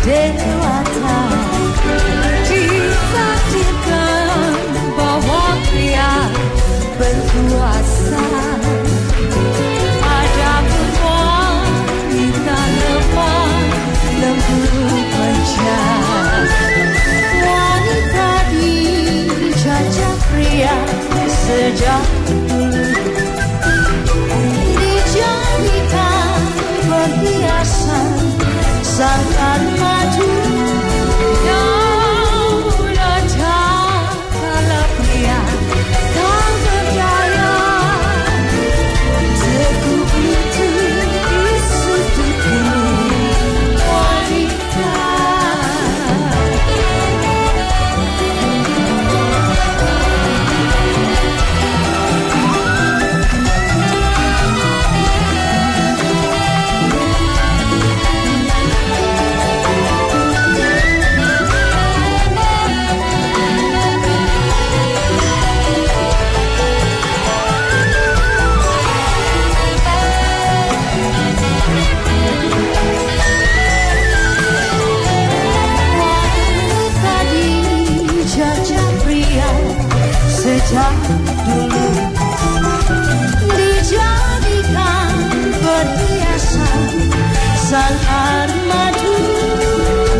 dewata ditakdirkan bahwa pria berkuasa. Adapun wanita lemah lembut manja. Wanita dijajah pria sejak dulu, dijadikan perhiasan sangkar madu. Namun tak kalah pria tak berdaya, teguh itu disuduki wanita. Sejak dulu dijadikan perhiasan sangkar madu.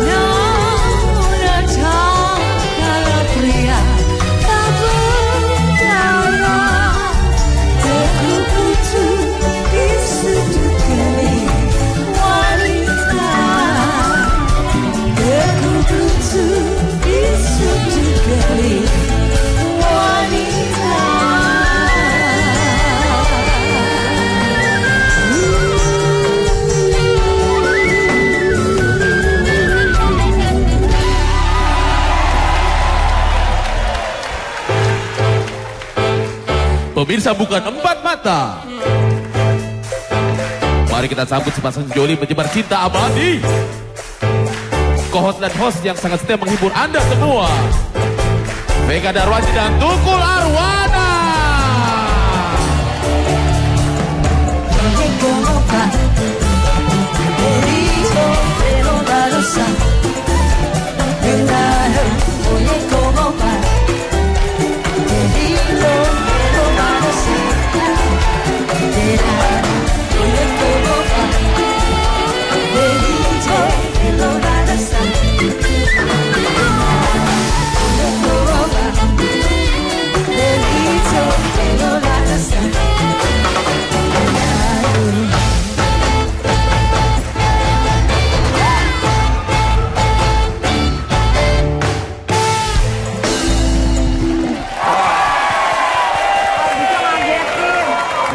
Namun tak kalah pria tak berdaya, teguh itu disuduki wanita. Teguh itu disuduki Pemirsa bukan empat mata. Mari kita sambut sepasang joli menyebar cinta abadi. Co-host dan host yang sangat setia menghibur Anda semua, Vega Darwaji dan Tukul Arwana.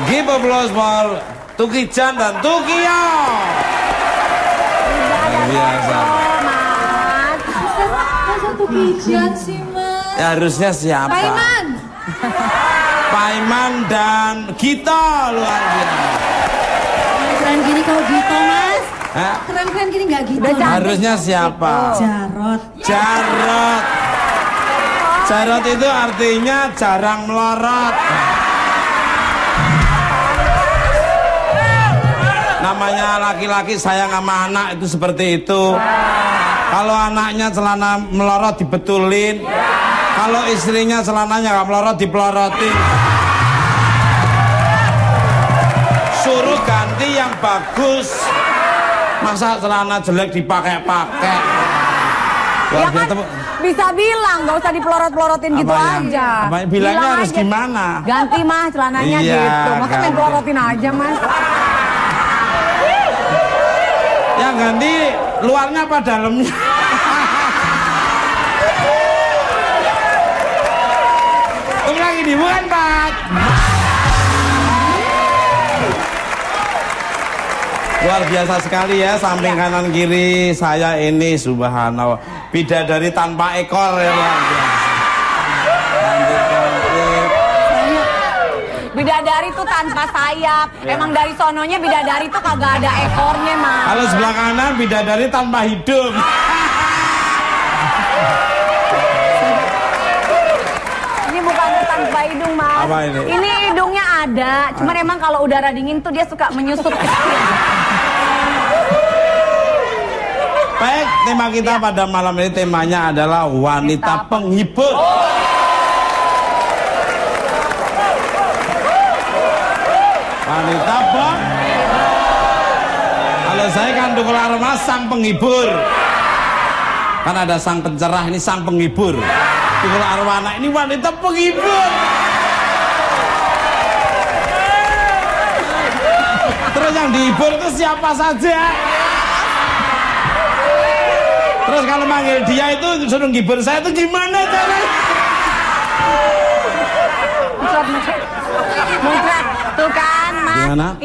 Give applause for Tuki Chan dan Tukiyo. Biasa. Masa Tuki Chan sih, Mas? Ya, harusnya siapa? Paiman. Paiman dan Gito, luar biasa. Keren gini kalau Gito, Mas. Hah? Keren gini nggak Gito? Harusnya siapa? Jarot. Jarot. Jarot itu artinya jarang melorot. Namanya laki-laki sayang sama anak itu seperti itu. Kalau anaknya celana melorot dibetulin. Kalau istrinya celananya nggak melorot dipelorotin. Suruh ganti yang bagus. Masa celana jelek dipakai-pakai. Ya kan bisa bilang, gak usah dipelorot-pelorotin gitu aja. Bilangnya Bilang harus aja, gimana? ganti mah celananya Iya, gitu. Masa main ganti. pelorotin aja, Mas. Yang ganti luarnya apa dalamnya? Ulang ini bukan Pak. Luar biasa sekali ya, samping kanan kiri saya ini subhanallah, bidadari tanpa ekor ya, luar biasa. Bidadari tuh tanpa sayap. Emang dari sononya bidadari tuh kagak ada ekornya, Mas. Kalau sebelah kanan bidadari tanpa hidung. Ini bukan tanpa hidung, Mas. Apa ini? Ini hidungnya ada, cuman emang kalau udara dingin tuh dia suka menyusut. Baik, tema kita pada malam ini temanya adalah wanita penghibur. Wanita kalau saya kan Tukul Arwana sang penghibur. Kan ada sang pencerah, ini sang penghibur. Tukul Arwana ini wanita penghibur. Terus yang dihibur itu siapa saja? Terus kalau manggil dia itu suruh ngibur saya itu gimana caranya? Muncrat, tuh kan Mas. Gimana?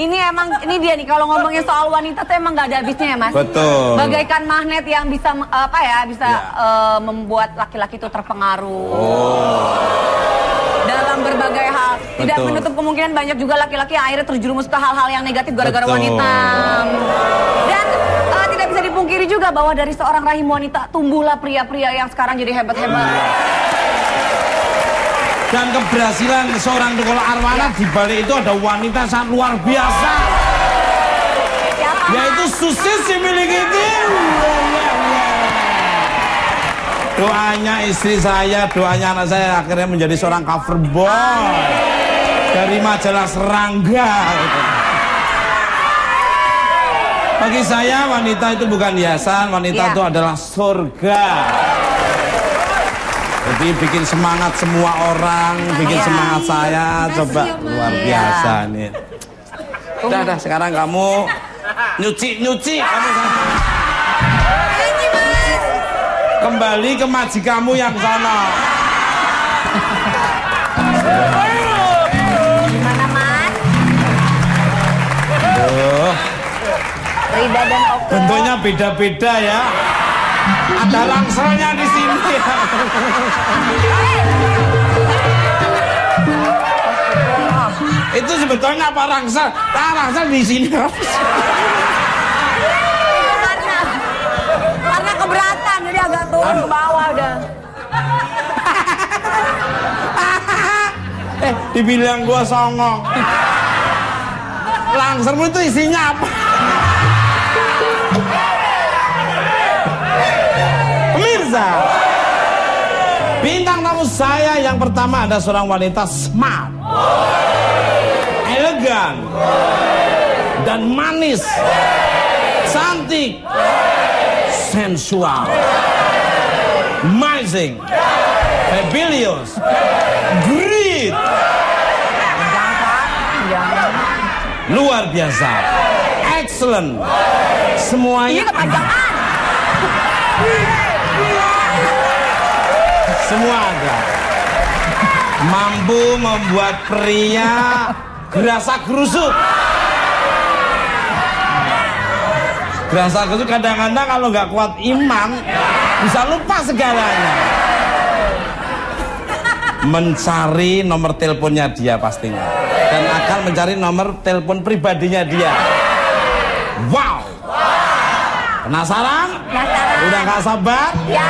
Ini dia nih kalau ngomongin soal wanita tuh emang gak ada habisnya ya Mas. Betul. Bagaikan magnet yang bisa membuat laki-laki itu terpengaruh. Dalam berbagai hal. Tidak Betul. menutup kemungkinan banyak juga laki-laki yang akhirnya terjerumus ke hal-hal yang negatif gara-gara Betul. wanita. Dan tidak bisa dipungkiri juga bahwa dari seorang rahim wanita tumbuhlah pria-pria yang sekarang jadi hebat-hebat. Dan keberhasilan seorang Tukul Arwana di balik itu ada wanita sangat luar biasa. Siapa? Yaitu Susi si milik itu. Doanya istri saya, doanya anak saya akhirnya menjadi seorang cover boy dari majalah Serangga. Bagi saya wanita itu bukan hiasan, wanita itu adalah surga. Jadi bikin semangat semua orang, bikin semangat saya, coba luar biasa nih. Udah, sekarang kamu nyuci kamu kembali ke majikanmu yang sana. Gimana Mas? Rida dan Oke. Bentuknya beda-beda ya. Ada rangselnya di sini. Itu sebetulnya apa rangsel? Rangsel di sini. Karena keberatan jadi agak turun ke bawah udah. Dibilang gua songong. Langsermu itu isinya apa? Pemirsa, bintang tamu saya yang pertama ada seorang wanita smart, elegan, dan manis, cantik, sensual, amazing, fabulous, great, luar biasa, excellent, semuanya semua ada. Mampu membuat pria gerasa gerusuk. Gerasa gerusuk kadang-kadang kalau nggak kuat iman bisa lupa segalanya. Mencari nomor teleponnya dia pastinya dan akan mencari nomor telepon pribadinya dia. Wow. Penasaran? Udah gak sabar? Ya.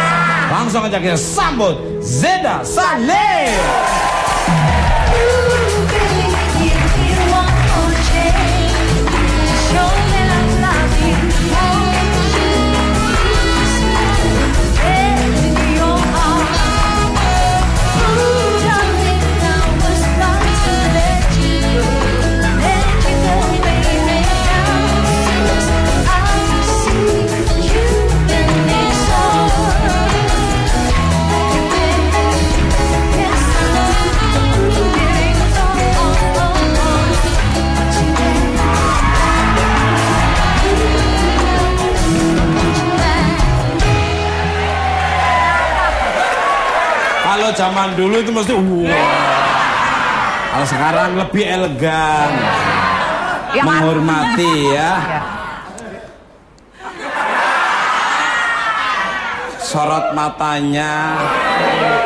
Langsung aja kita sambut Zeda Saleh. Kalau zaman dulu itu mesti kalau sekarang lebih elegan, menghormati ya. Sorot matanya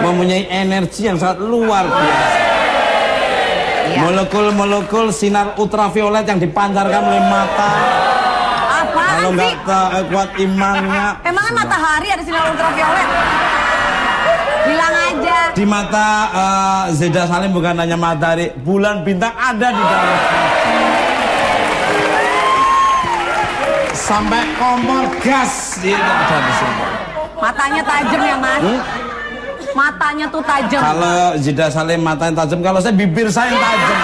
mempunyai energi yang sangat luar biasa. Molekul-molekul sinar ultraviolet yang dipancarkan oleh mata. Kalau nggak kuat imannya. Emangnya matahari ada sinar ultraviolet? Bilang aja. Di mata Zeda Salim bukan hanya matahari, bulan bintang ada di dalam. sampai kompor gas itu ada di sini. Matanya tajam ya Mas. Matanya tuh tajam. Kalau Zida Salim matanya tajam, kalau saya bibir saya yang tajam.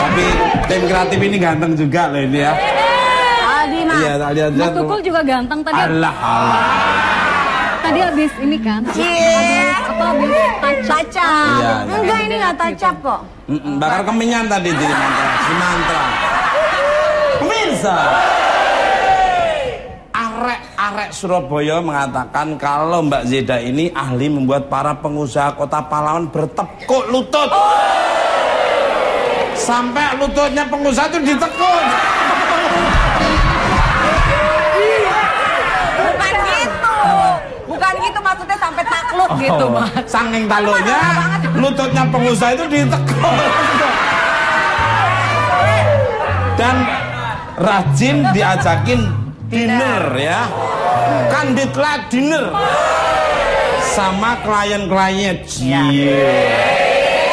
Tapi tim kreatif ini ganteng juga loh ini ya. Aldi Mas. Iya, lihat Mas Tukul juga ganteng tadi. Allah Allah. Tadi habis ini kan. Apa habis touch up? Iya, iya. Enggak, ini nggak touch up kok. Bakar kemenyan tadi di mantra. Si mantra. Pemirsa. Arek Surabaya mengatakan kalau Mbak Zeda ini ahli membuat para pengusaha kota pahlawan bertekuk lutut. Sampai lututnya pengusaha itu ditekuk. Bukan gitu. Bukan gitu maksudnya sampai takluk gitu Mas. Saking talunya lututnya pengusaha itu ditekuk. Dan rajin diajakin dinner ya. Candlelight dinner sama klien-kliennya.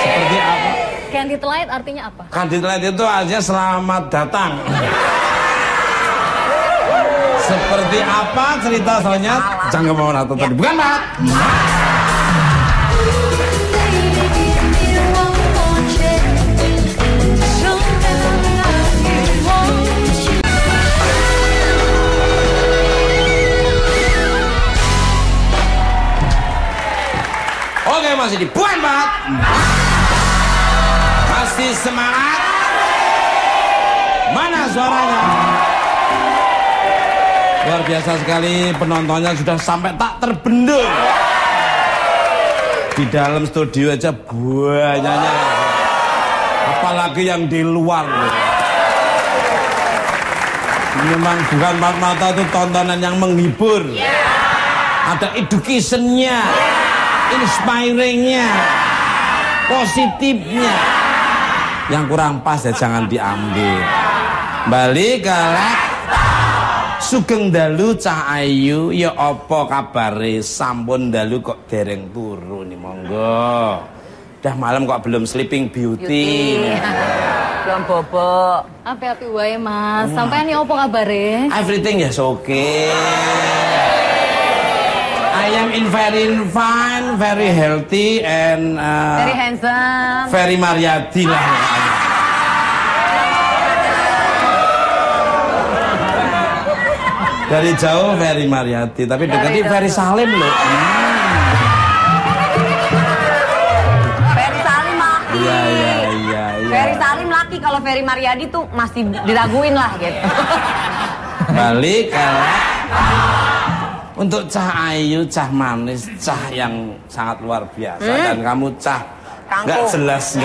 Seperti apa? Candlelight artinya apa? Candlelight itu artinya selamat datang. Seperti apa cerita selanjutnya? Jangan mau nonton tadi. Bukan, Pak? Oke, masih di Puan banget. Masih semangat. Mana suaranya? Luar biasa sekali, penontonnya sudah sampai tak terbendung. Di dalam studio aja banyaknya. Apalagi yang di luar. Memang bukan mata itu tontonan yang menghibur. Ada educationnya. Inspiringnya, positifnya. Yang kurang pas ya jangan diambil. Balik ke Sugeng dalu Cah Ayu, ya apa kabare? Sampun dalu kok dereng turu nih, monggo. Udah malam kok belum Sleeping Beauty. Belum bobo. Api-api wae Mas. Sampean ya apa kabare? Everything is okay. I am in very fine, very healthy and Very handsome. very Mariadi lah. Dari jauh very Mariadi, tapi dekati very Salim loh. Ferry Salim laki. Iya. Ferry Salim laki, kalau Ferry Mariadi tuh masih diraguin lah gitu. Balik ke untuk Cah Ayu, Cah manis, Cah yang sangat luar biasa, dan kamu Cah nggak jelas.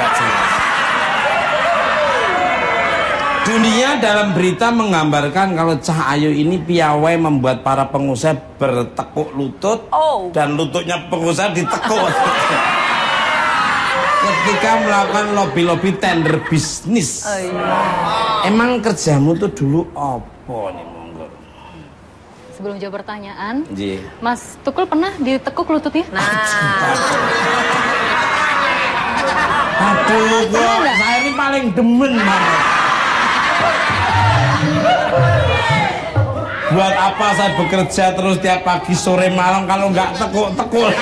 Dunia dalam berita menggambarkan kalau Cah Ayu ini piawai membuat para pengusaha bertekuk lutut, dan lututnya pengusaha ditekuk ketika melakukan lobby tender bisnis. Emang kerjamu tuh dulu apa nih? Sebelum jawab pertanyaan, Ji. Mas Tukul pernah ditekuk lututnya? Nah, Aduh, kok saya ini paling demen banget. Buat apa saya bekerja terus tiap pagi, sore, malam kalau nggak tekuk-tekuk?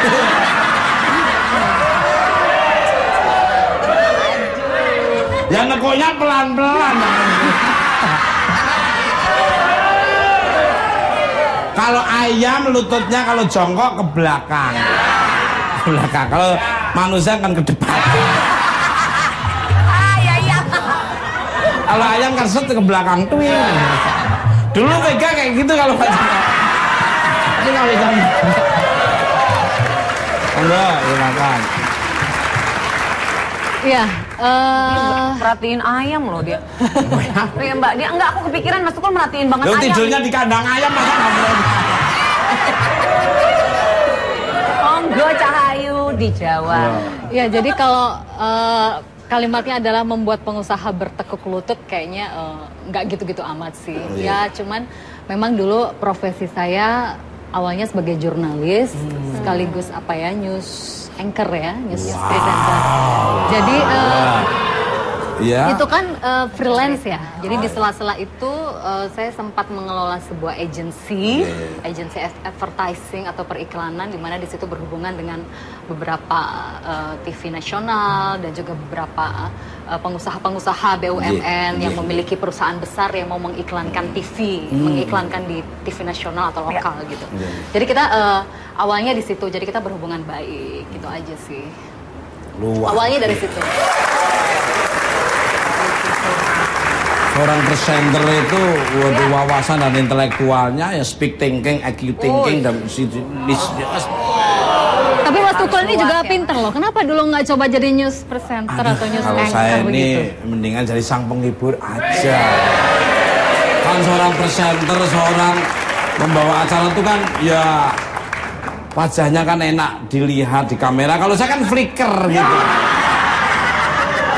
Ya nekuknya pelan-pelan. Kalau ayam lututnya kalau jongkok ke belakang. Ke belakang. Kalau manusia kan ke depan. iya. Kalau ayam kan set ke belakang tuh ya. Dulu Vega kayak gitu kalau Pak Joko. Ini nggak bisa. Enggak, silakan. Iya. perhatiin ayam loh dia. Iya Mbak, dia enggak, aku kepikiran Mas Tukul merhatiin banget Lu ayam. tidurnya di kandang ayam masa nggak boleh? Monggo Cahayu dijawab. Ya, jadi kalau kalimatnya adalah membuat pengusaha bertekuk lutut, kayaknya nggak gitu-gitu amat sih. Ya, cuman memang dulu profesi saya awalnya sebagai jurnalis, sekaligus apa ya, news anchor ya, news presenter. Jadi Iya. Itu kan freelance ya. Jadi di sela-sela itu saya sempat mengelola sebuah agency advertising atau periklanan di mana di situ berhubungan dengan beberapa TV nasional dan juga beberapa pengusaha-pengusaha BUMN yang memiliki perusahaan besar yang mau mengiklankan TV, mengiklankan di TV nasional atau lokal gitu. Jadi kita awalnya di situ. Jadi kita berhubungan baik gitu aja sih. Awalnya dari situ. Seorang presenter itu wawasan dan intelektualnya ya speak thinking, IQ thinking dan Tapi Mas Tukul ini juga pinter loh. Kenapa dulu nggak coba jadi news presenter atau news kalau anchor saya begitu? ini mendingan jadi sang penghibur aja. Kan seorang presenter, seorang membawa acara itu kan ya wajahnya kan enak dilihat di kamera. Kalau saya kan flicker gitu.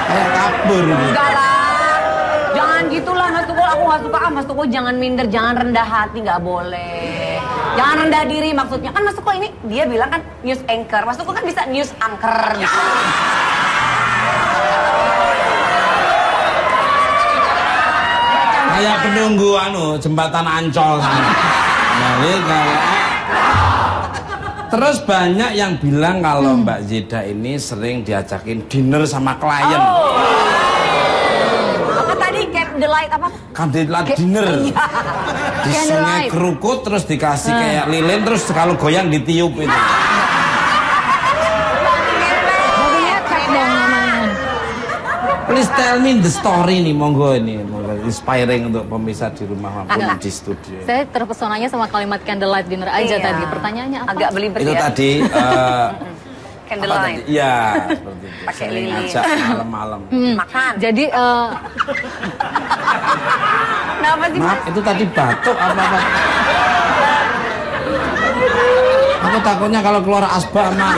Kayak kabur gitu. Enggak lah. Jangan gitulah Mas Tukul, aku gak suka. Mas Tukul jangan minder, jangan rendah hati, gak boleh. Jangan rendah diri maksudnya. Kan Mas Tukul ini, dia bilang kan news anchor. Mas Tukul kan bisa news anchor gitu. Kayak penunggu jembatan Ancol sana. Terus banyak yang bilang kalau Mbak Zeda ini sering diajakin dinner sama klien. Apa tadi candlelight apa? Candlelight dinner. Di Sungai Kerukut terus dikasih kayak lilin terus kalau goyang ditiup itu. Mobilnya cek dong namanya. Please tell me the story nih, monggo ini, monggo inspiring untuk pemirsa di rumah maupun di studio. Saya terpesonanya sama kalimat candlelight dinner aja tadi. Pertanyaannya apa? Agak belibet Itu ya. tadi Candlelight. Iya, seperti itu. Pakai Sering lilin. ngajak malam-malam. Makan. Jadi Kenapa sih Mas? Maaf, itu tadi batuk apa-apa. Aku takutnya kalau keluar asbak mak.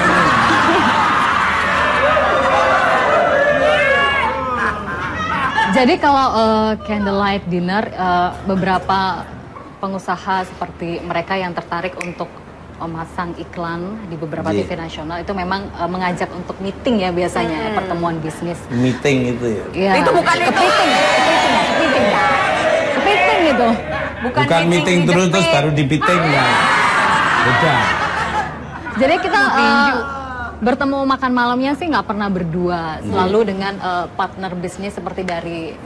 Jadi kalau candlelight dinner, beberapa pengusaha seperti mereka yang tertarik untuk memasang iklan di beberapa TV nasional itu memang mengajak untuk meeting ya biasanya pertemuan bisnis. Meeting itu ya. Ya, Itu bukan kepiting itu. Bukan meeting terus baru dipiting ya. Beda. Jadi kita bertemu makan malamnya sih nggak pernah berdua, selalu dengan partner bisnis seperti dari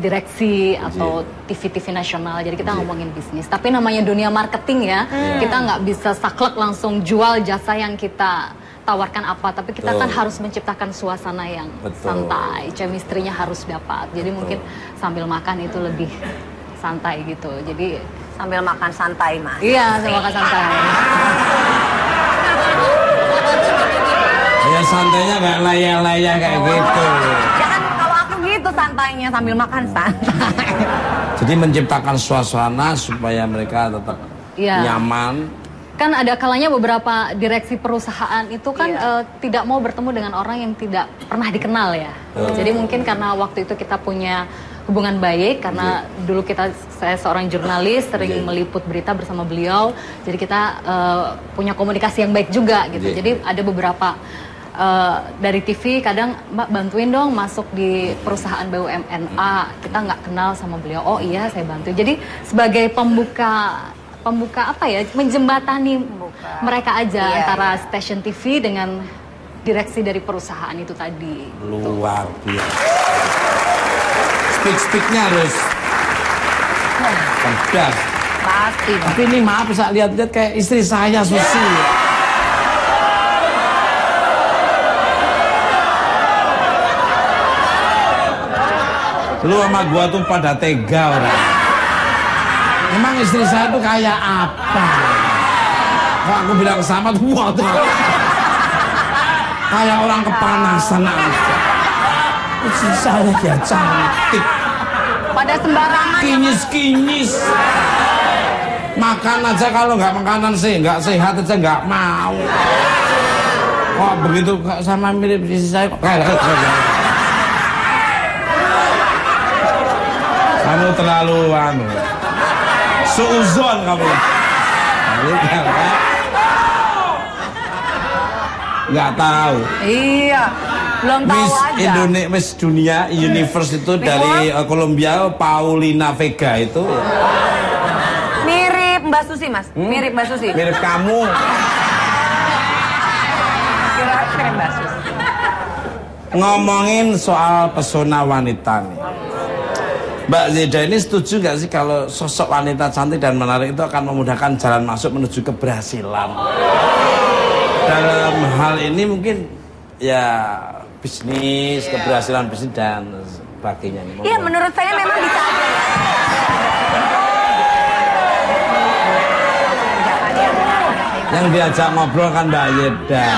direksi atau TV-TV nasional. Jadi kita ngomongin bisnis. Tapi namanya dunia marketing ya, kita nggak bisa saklek langsung jual jasa yang kita tawarkan apa. Tapi kita kan harus menciptakan suasana yang santai, chemistry-nya harus dapat. Jadi mungkin sambil makan itu lebih santai gitu. Jadi Sambil makan santai Mas. iya, sambil makan santai. Ya santainya nggak layar-layar kayak gitu. Jangan kalau aku gitu santainya sambil makan santai. Jadi menciptakan suasana supaya mereka tetap nyaman. Kan ada kalanya beberapa direksi perusahaan itu kan tidak mau bertemu dengan orang yang tidak pernah dikenal ya. Jadi mungkin karena waktu itu kita punya hubungan baik karena dulu saya seorang jurnalis sering meliput berita bersama beliau. Jadi kita punya komunikasi yang baik juga gitu. Jadi ada beberapa dari TV kadang Mbak bantuin dong masuk di perusahaan BUMN A, kita nggak kenal sama beliau. Oh iya saya bantu. Jadi sebagai pembuka apa ya, menjembatani mereka aja antara stasiun TV dengan direksi dari perusahaan itu tadi. Luar biasa. Speak-speaknya harus pedas. Pasti. Tapi ini maaf bisa lihat-lihat kayak istri saya Susi. Lu sama gua tuh pada tega orang. Emang istri saya tuh kayak apa? Kok aku bilang sama tuh wah tuh. Kayak orang kepanasan aja. Istri saya ya cantik. Pada sembarangan. Kinyis-kinyis. Makan aja kalau nggak makanan sih, nggak sehat aja nggak mau. Kok begitu sama mirip istri saya kok. Kamu terlalu suuzon kamu. Nggak tahu. Iya. Belum tahu Miss aja. Indonesia, Miss Dunia Universe itu dari Kolombia, Paulina Vega itu. Mirip Mbak Susi, Mas. Mirip Mbak Susi. Mirip kamu. Mirip Mbak Susi. Ngomongin soal pesona wanita nih. Mbak Zeda ini setuju nggak sih kalau sosok wanita cantik dan menarik itu akan memudahkan jalan masuk menuju keberhasilan? Dalam hal ini mungkin ya bisnis, keberhasilan bisnis dan sebagainya. Iya, menurut saya memang bisa aja ya. Yang diajak ngobrol kan Mbak Zeda.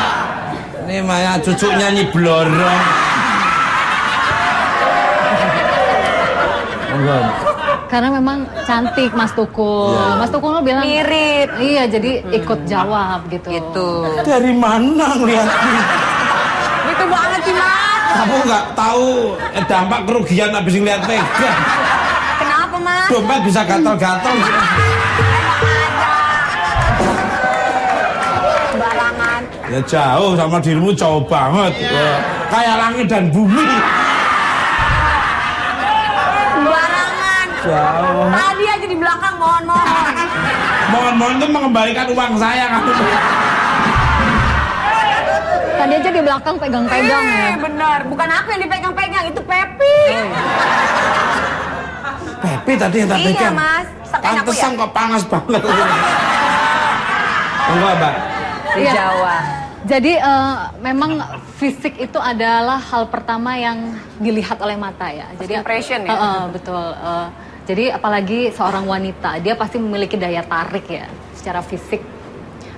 Ini Maya cucunya nyi blorong. Karena memang cantik Mas Tukul. Mas Tukul lo bilang Mirip. Iya, jadi ikut jawab gitu. Gitu. Dari mana ngeliatnya? Itu banget sih, Mas. Kamu nggak tahu dampak kerugian habis ngeliat Mega. Kenapa, Mas? Dompet bisa gatal-gatal. Sembarangan. Ya jauh sama dirimu jauh banget. Kayak langit dan bumi. Sembarangan. Jauh. Tadi aja di belakang mohon-mohon. Mohon-mohon itu mengembalikan uang saya kamu. Tadi aja di belakang pegang-pegang ya. Benar. Bukan aku yang dipegang-pegang, itu Pepi. Pepi tadi yang tak Iya, pegang. Mas. Sakain aku ya. Pantesan kok panas banget. Enggak, Mbak. Di Iya. Jawa. Jadi memang fisik itu adalah hal pertama yang dilihat oleh mata ya. Jadi Impression ya? betul. Jadi apalagi seorang wanita, dia pasti memiliki daya tarik ya secara fisik.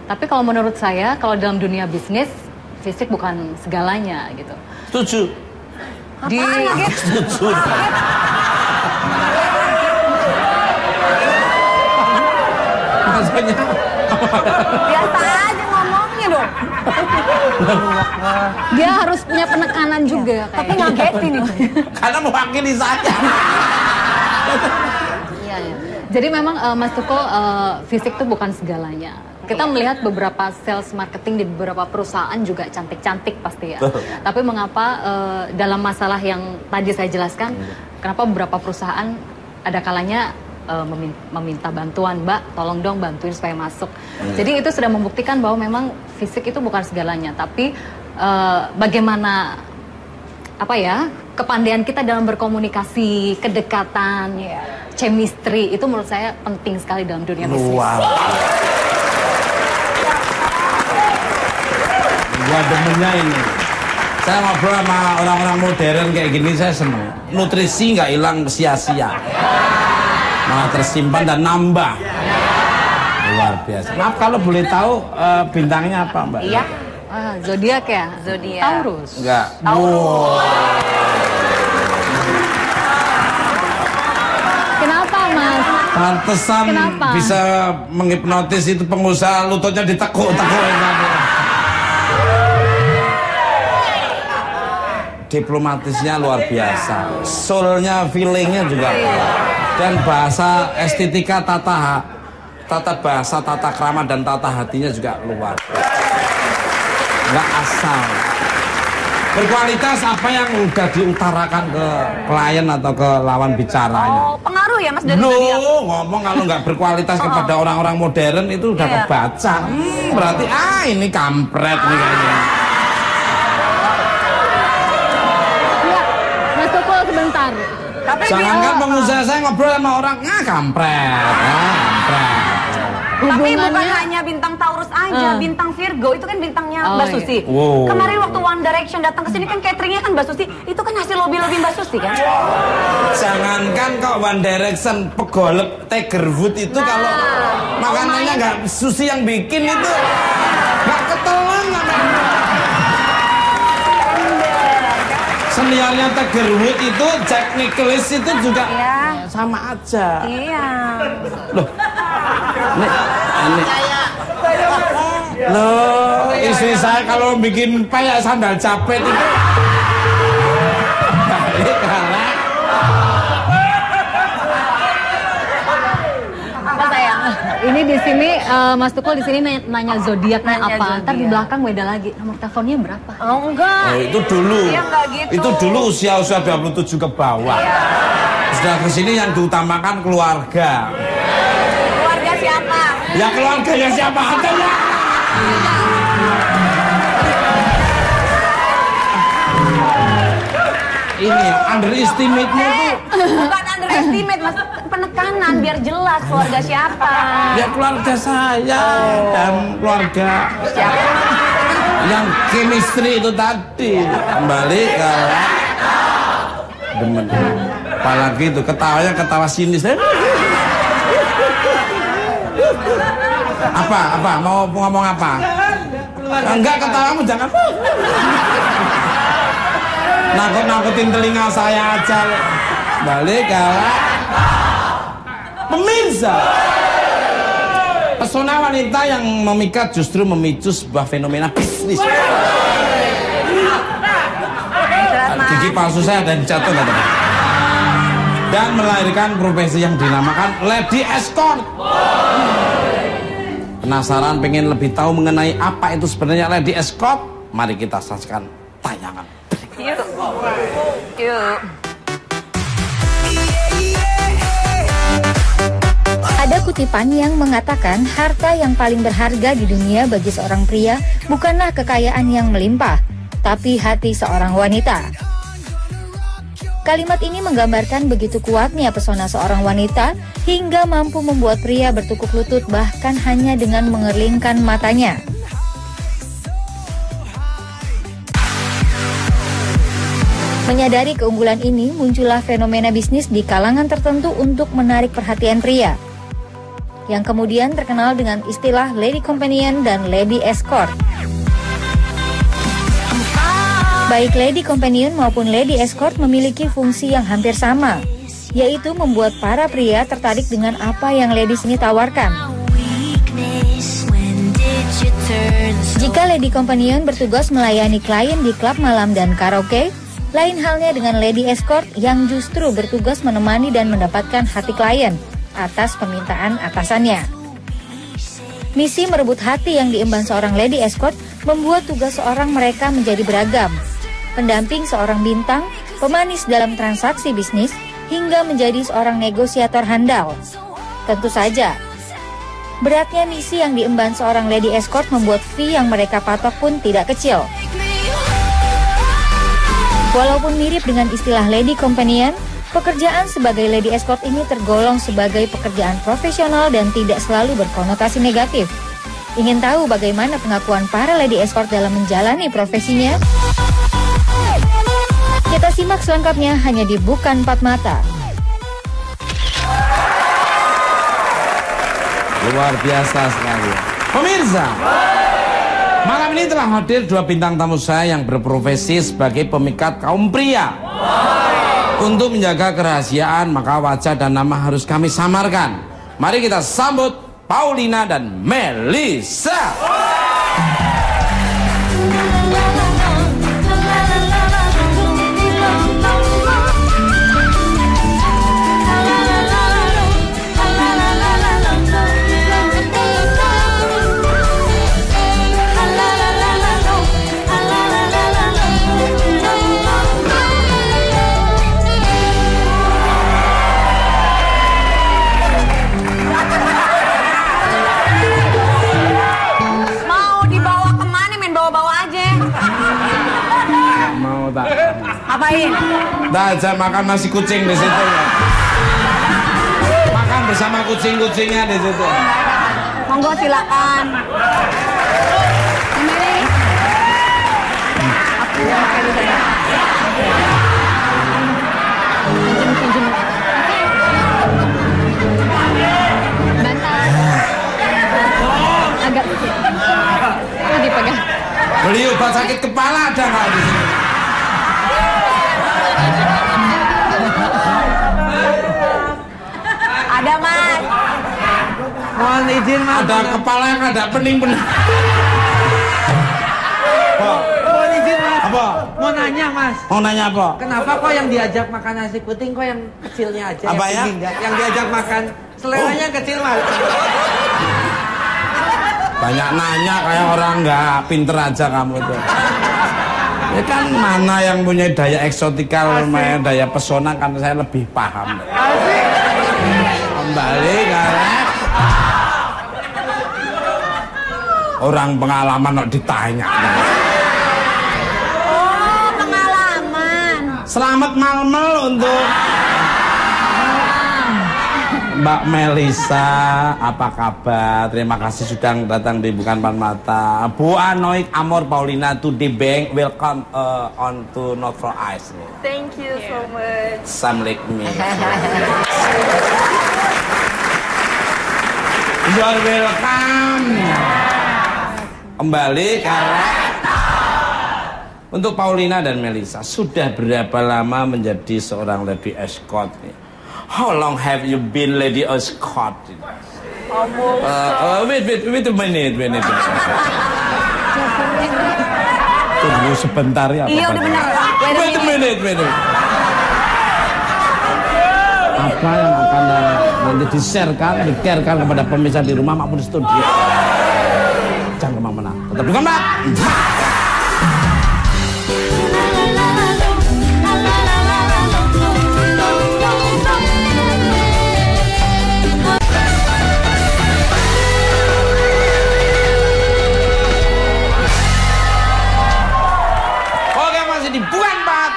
Tapi kalau menurut saya, kalau dalam dunia bisnis, fisik bukan segalanya gitu. Setuju. Apaan ya, Git? Setuju. Maksudnya Biasa aja ngomongnya dong. Dia harus punya penekanan juga Tapi kayaknya. ngagetin itu. karena mewakili saja. Iya, iya. Jadi memang Mas Tukul, fisik itu bukan segalanya. Kita melihat beberapa sales marketing di beberapa perusahaan juga cantik-cantik pasti ya. Tapi mengapa dalam masalah yang tadi saya jelaskan, kenapa beberapa perusahaan ada kalanya meminta bantuan, Mbak, tolong dong bantuin supaya masuk. Jadi itu sudah membuktikan bahwa memang fisik itu bukan segalanya, tapi bagaimana apa ya, kepandaian kita dalam berkomunikasi, kedekatan, chemistry itu menurut saya penting sekali dalam dunia bisnis. Wow. Gua demennya ini. Saya ngobrol sama orang-orang modern kayak gini, saya seneng. Nutrisi nggak hilang sia-sia, malah tersimpan dan nambah. Luar biasa. Maaf kalau boleh tahu bintangnya apa, Mbak? Iya. Zodiak ya? Zodiak. Taurus. Enggak. Kenapa, Mas? Pantesan Kenapa? bisa menghipnotis itu pengusaha, lututnya ditekuk-tekuk. Diplomatisnya luar biasa, soulnya, feelingnya juga, dan bahasa estetika, tata bahasa, tata krama dan tata hatinya juga luar biasa. Nggak asal, berkualitas apa yang udah diutarakan ke klien atau ke lawan bicaranya. Oh, pengaruh ya Mas dari Loh, zodiak? ngomong kalau nggak berkualitas kepada orang-orang modern itu udah Iya. kebaca. Berarti ini kampret nih kayaknya. Ya, Mas Tukul sebentar. Tapi Jangankan pengusaha, saya ngobrol sama orang, kampret, kampret. Tapi bukan Hubungannya- hanya bintang Taurus aja, bintang Virgo itu kan bintangnya Oh, Mbak iya. Susi. Wow. Kemarin waktu One Direction datang ke sini kan cateringnya kan Mbak Susi, itu kan hasil lobby-lobby Mbak Susi kan? Jangankan kok One Direction, pegolep Tiger Wood itu kalau makanannya nggak Susi yang bikin itu nggak ketelan namanya. Seniornya Tiger Wood itu Jack Nicklaus itu juga Iya. sama aja. Iya. Loh, ini. Loh, istri saya kalau bikin kayak sandal capet itu. Balik kalah. Apa sayang? Ini di sini Mas Tukul di sini nanya zodiaknya apa. Ntar di belakang beda lagi. Nomor teleponnya berapa? Oh enggak. Oh, itu dulu. Iya enggak gitu. Itu dulu usia 27 ke bawah. Sudah ke sini yang diutamakan keluarga. Keluarga siapa? Ya keluarganya siapa aja ya. Ini underestimate-nya tuh. Bukan underestimate, Mas. Penekanan biar jelas keluarga siapa. Ya keluarga saya dan keluarga Siapa? yang chemistry itu tadi. Kembali ke demen. Apalagi itu ketawanya ketawa sinis. Apa? Mau ngomong apa? Enggak, ketawamu jangan. Nakut-nakutin telinga saya aja. Balik ke pemirsa. Pesona wanita yang memikat justru memicu sebuah fenomena bisnis. Gigi palsu saya ada yang jatuh nggak teman? Dan melahirkan profesi yang dinamakan lady escort. Penasaran pengen lebih tahu mengenai apa itu sebenarnya lady escort? Mari kita saksikan tayangan. Yuk. Ada kutipan yang mengatakan harta yang paling berharga di dunia bagi seorang pria bukanlah kekayaan yang melimpah, tapi hati seorang wanita. Kalimat ini menggambarkan begitu kuatnya pesona seorang wanita hingga mampu membuat pria bertukuk lutut bahkan hanya dengan mengerlingkan matanya. Menyadari keunggulan ini, muncullah fenomena bisnis di kalangan tertentu untuk menarik perhatian pria, yang kemudian terkenal dengan istilah lady companion dan lady escort. Baik lady companion maupun lady escort memiliki fungsi yang hampir sama, yaitu membuat para pria tertarik dengan apa yang ladies ini tawarkan. Jika lady companion bertugas melayani klien di klub malam dan karaoke, lain halnya dengan lady escort yang justru bertugas menemani dan mendapatkan hati klien atas permintaan atasannya. Misi merebut hati yang diemban seorang lady escort membuat tugas seorang mereka menjadi beragam. Pendamping seorang bintang, pemanis dalam transaksi bisnis, hingga menjadi seorang negosiator handal. Tentu saja, beratnya misi yang diemban seorang lady escort membuat fee yang mereka patok pun tidak kecil. Walaupun mirip dengan istilah lady companion, pekerjaan sebagai lady escort ini tergolong sebagai pekerjaan profesional dan tidak selalu berkonotasi negatif. Ingin tahu bagaimana pengakuan para lady escort dalam menjalani profesinya? Kita simak selengkapnya hanya di Bukan Empat Mata. Luar biasa sekali. Pemirsa, malam ini telah hadir dua bintang tamu saya yang berprofesi sebagai pemikat kaum pria. Untuk menjaga kerahasiaan, maka wajah dan nama harus kami samarkan. Mari kita sambut Paulina dan Melissa. Ngapain? Dah aja makan nasi kucing di situ. Makan bersama kucing-kucingnya di situ. Monggo silakan. Ini. Aku pakai dulu ya. Bantal. Agak. Itu dipegang. Beli obat sakit kepala ada nggak di sini? Ada, Mas. Mohon izin, Mas. Ada kepala yang ada pening-pening. Mohon izin, Mas. Apa? Mau nanya, Mas. Mau nanya apa? Kenapa kok yang diajak makan nasi kucing kok yang kecilnya aja? Apa yang ya? tinggi enggak? Yang diajak makan Seleranya kecil mas. Banyak nanya kayak orang nggak pinter aja kamu tuh. Ya kan mana yang punya daya eksotikal, daya pesona kan saya lebih paham. Kembali karek. Orang pengalaman kok ditanya. Oh, pengalaman. Selamat malmel untuk Mbak Melisa, apa kabar? Terima kasih sudah datang di Bukan Pan Mata. Bu Anoik Amor Paulina to the bank. Welcome on to Not For Eyes. Thank you so much. Some like me. You are welcome. Kembali karena untuk Paulina dan Melisa, sudah berapa lama menjadi seorang lady escort nih? How long have you been lady escort? Wait a minute. Tunggu sebentar ya. Iya udah bener. Wait a minute. Apa yang akan nanti di-sharekan kepada pemirsa di rumah maupun di studio? Jangan kemana-mana. Tetap Bukan Mat. Oke, masih di Bukan Mat.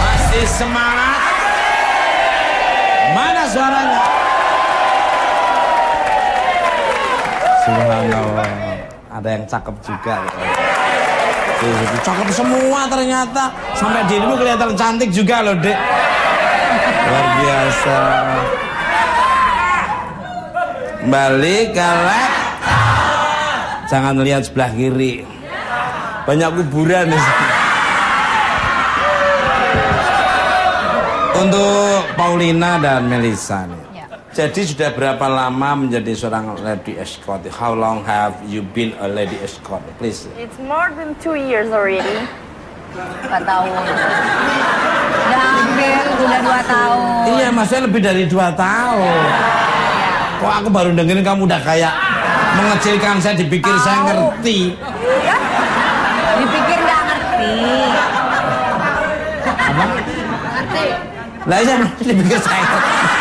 Masih semangat. Mana suaranya? Subhanallah, ada yang cakep juga. Cakep semua ternyata. Sampai dirimu kelihatan cantik juga loh, Dek. Luar biasa. Balik kalek. Jangan lihat sebelah kiri. Banyak kuburan di sini. Untuk Paulina dan Melisa nih. Jadi sudah berapa lama menjadi seorang lady escort? How long have you been a lady escort? Please. It's more than 2 years already. 4 tahun. Udah 2 tahun. Iya, maksudnya lebih dari 2 tahun. Kok aku baru dengerin kamu udah kayak mengecilkan saya, dipikir saya ngerti. Dipikir nggak ngerti. Apa? Ngerti. Lah iya, dipikir saya ngerti.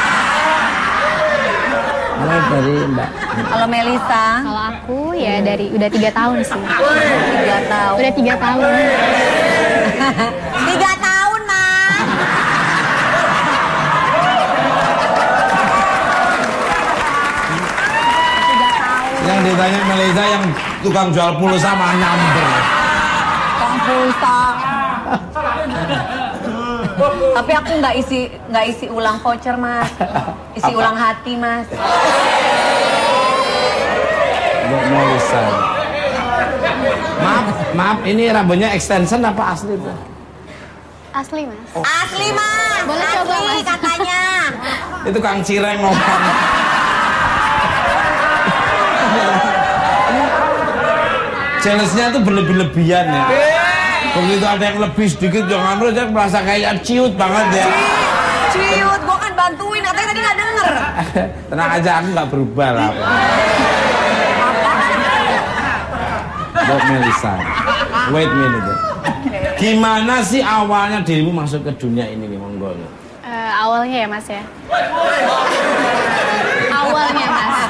Mulai dari Mbak. Kalau Melisa, Kalau aku ya dari udah 3 tahun sih. 3 tahun. Udah 3 tahun. 3 tahun, Mas. Yang ditanya Melisa yang tukang jual pulsa mah nyamber. Tukang pulsa. Tapi aku nggak isi ulang voucher, Mas. Isi ulang hati, Mas. Mbak Melisa. Maaf, ini rambutnya extension apa asli tuh? Asli, Mas. Asli, Mas. Boleh Asli, coba, Mas. katanya. Itu Kang Cireng ngomong. Jealousnya tuh berlebih-lebihan ya. Begitu ada yang lebih sedikit, jangan lu aja merasa kayak ciut banget ya. Ciut, gua kan bantuin, katanya tadi nggak denger. Tenang aja, aku nggak berubah lah. Buat Melisa, wait minute. Gimana sih awalnya dirimu masuk ke dunia ini nih, monggo? Awalnya ya, Mas ya. Awalnya, Mas.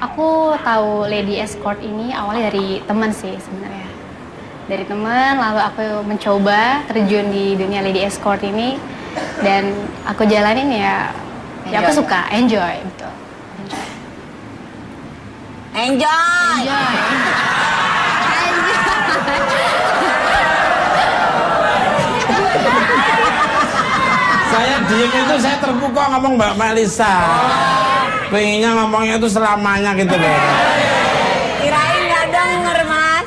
Aku tahu lady escort ini awalnya dari teman sih sebenarnya. Dari teman, lalu aku mencoba terjun di dunia lady escort ini dan aku jalanin ya aku suka, enjoy, betul. Enjoy. Saya diem itu saya terpukau ngomong Mbak Melisa. Pengennya ngomongnya itu selamanya gitu loh. Kirain nggak denger, Mas.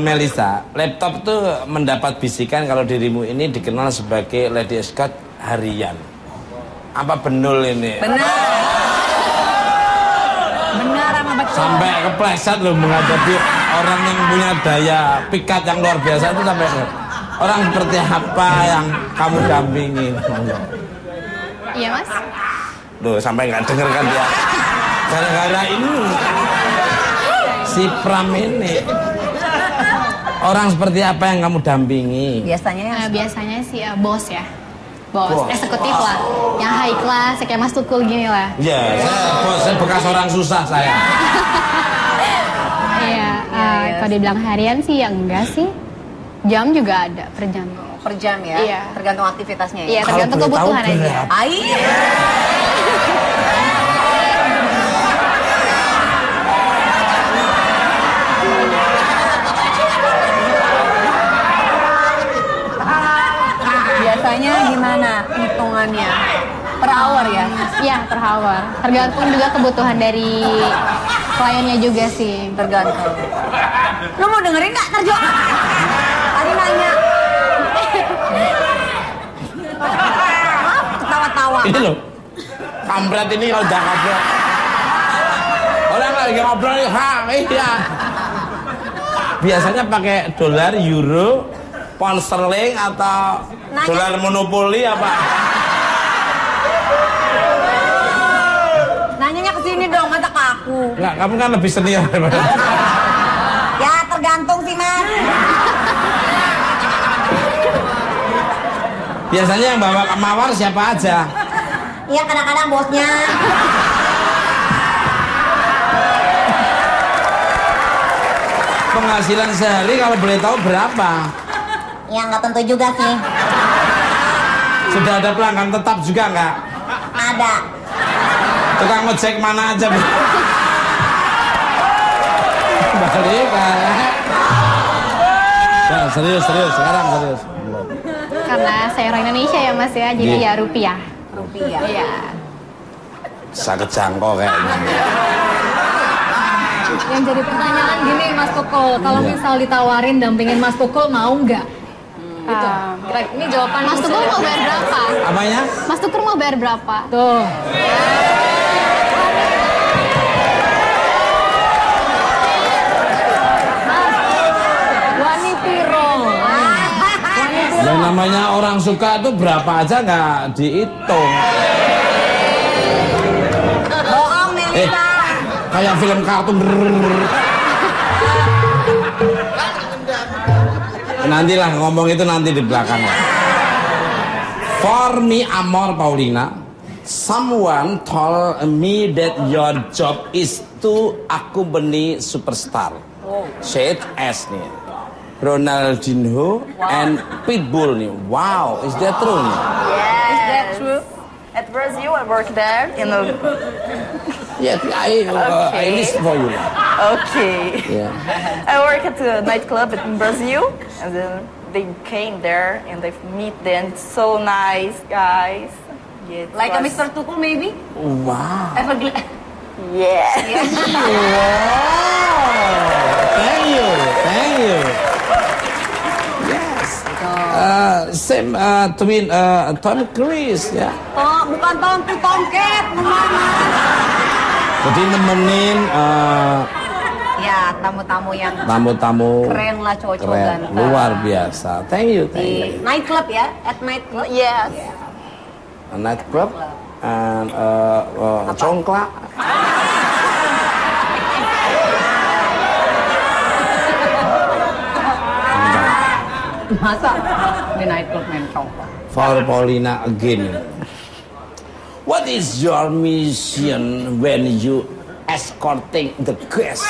Melisa, laptop tuh mendapat bisikan kalau dirimu ini dikenal sebagai lady escort harian. Apa benul ini? Benar sama betul. Sampai kepleset loh menghadapi orang yang punya daya pikat yang luar biasa itu sampai Orang seperti apa yang kamu dampingi? Iya mas. Duh, sampai nggak denger kan dia. Gara-gara ini si Pram ini. Orang seperti apa yang kamu dampingi? Biasanya sih bos ya. Bos, eksekutif lah. Yang high class, kayak Mas Tukul gini lah. Iya, saya bekas orang susah saya. Iya, kalau dibilang harian sih ya enggak sih. Jam juga ada per jam. Per jam ya? Iya. Tergantung aktivitasnya ya? Iya, tergantung kebutuhan aja. Biasanya gimana hitungannya? Per hour ya? Iya, per hour. Tergantung juga kebutuhan dari kliennya juga sih. Tergantung. Lu mau dengerin nggak, Tarjo? Tadi nanya. Ketawa-tawa. Ini loh, kampret ini kalau udah ngobrol. Orang lagi ngobrol, iya. Biasanya pakai dolar, euro, pound sterling atau dolar monopoli apa? Nanyanya ke sini dong, masa ke aku. Enggak, kamu kan lebih senior daripada. Ya tergantung sih mas. Biasanya yang bawa mawar siapa aja? Iya kadang-kadang bosnya. Penghasilan sehari kalau boleh tahu berapa? Ya nggak tentu juga sih. Sudah ada pelanggan tetap juga nggak? Ada. Tukang ngecek mana aja? Balik ya, serius sekarang serius. Karena saya orang Indonesia ya mas ya, jadi ya rupiah. Rupiah. Iya. Bisa kejangkau kayaknya. Yang jadi pertanyaan gini Mas Tukul, kalau misal ditawarin dampingin Mas Tukul mau nggak? Gitu. Ini jawaban Mas Tukul mau bayar berapa? Apanya? Mas Tukul mau bayar berapa? Tuh. Wani piro. Yang namanya orang suka itu berapa aja nggak dihitung. Bohong Melita. Kayak film kartun. Nantilah ngomong itu nanti di belakang. For me, Amor Paulina, someone told me that your job is to accompany superstar, such as nih Ronaldinho and Pitbull nih. Wow, is that true nih? Yes. Is that true? At Brazil, I work there in a... Yeah, I listen for you. Okay. Yeah. I work at a nightclub in Brazil, and then they came there and they meet them. It's so nice, guys. Yeah, Like a Mr. Tukul maybe? Wow. Everglades. Yeah. Thank you. Yes. Same twin Tom Cruise ya. Oh, bukan Tomcat, gimana? Jadi nemenin Ya, tamu-tamu yang tamu-tamu keren lah, cowok-cowok keren, ganteng. luar biasa. Thank you. Di nightclub ya, at nightclub. Yes. A nightclub and congklak. Masa di nightclub main congklak? For Paulina again. What is your mission when you escorting the guest?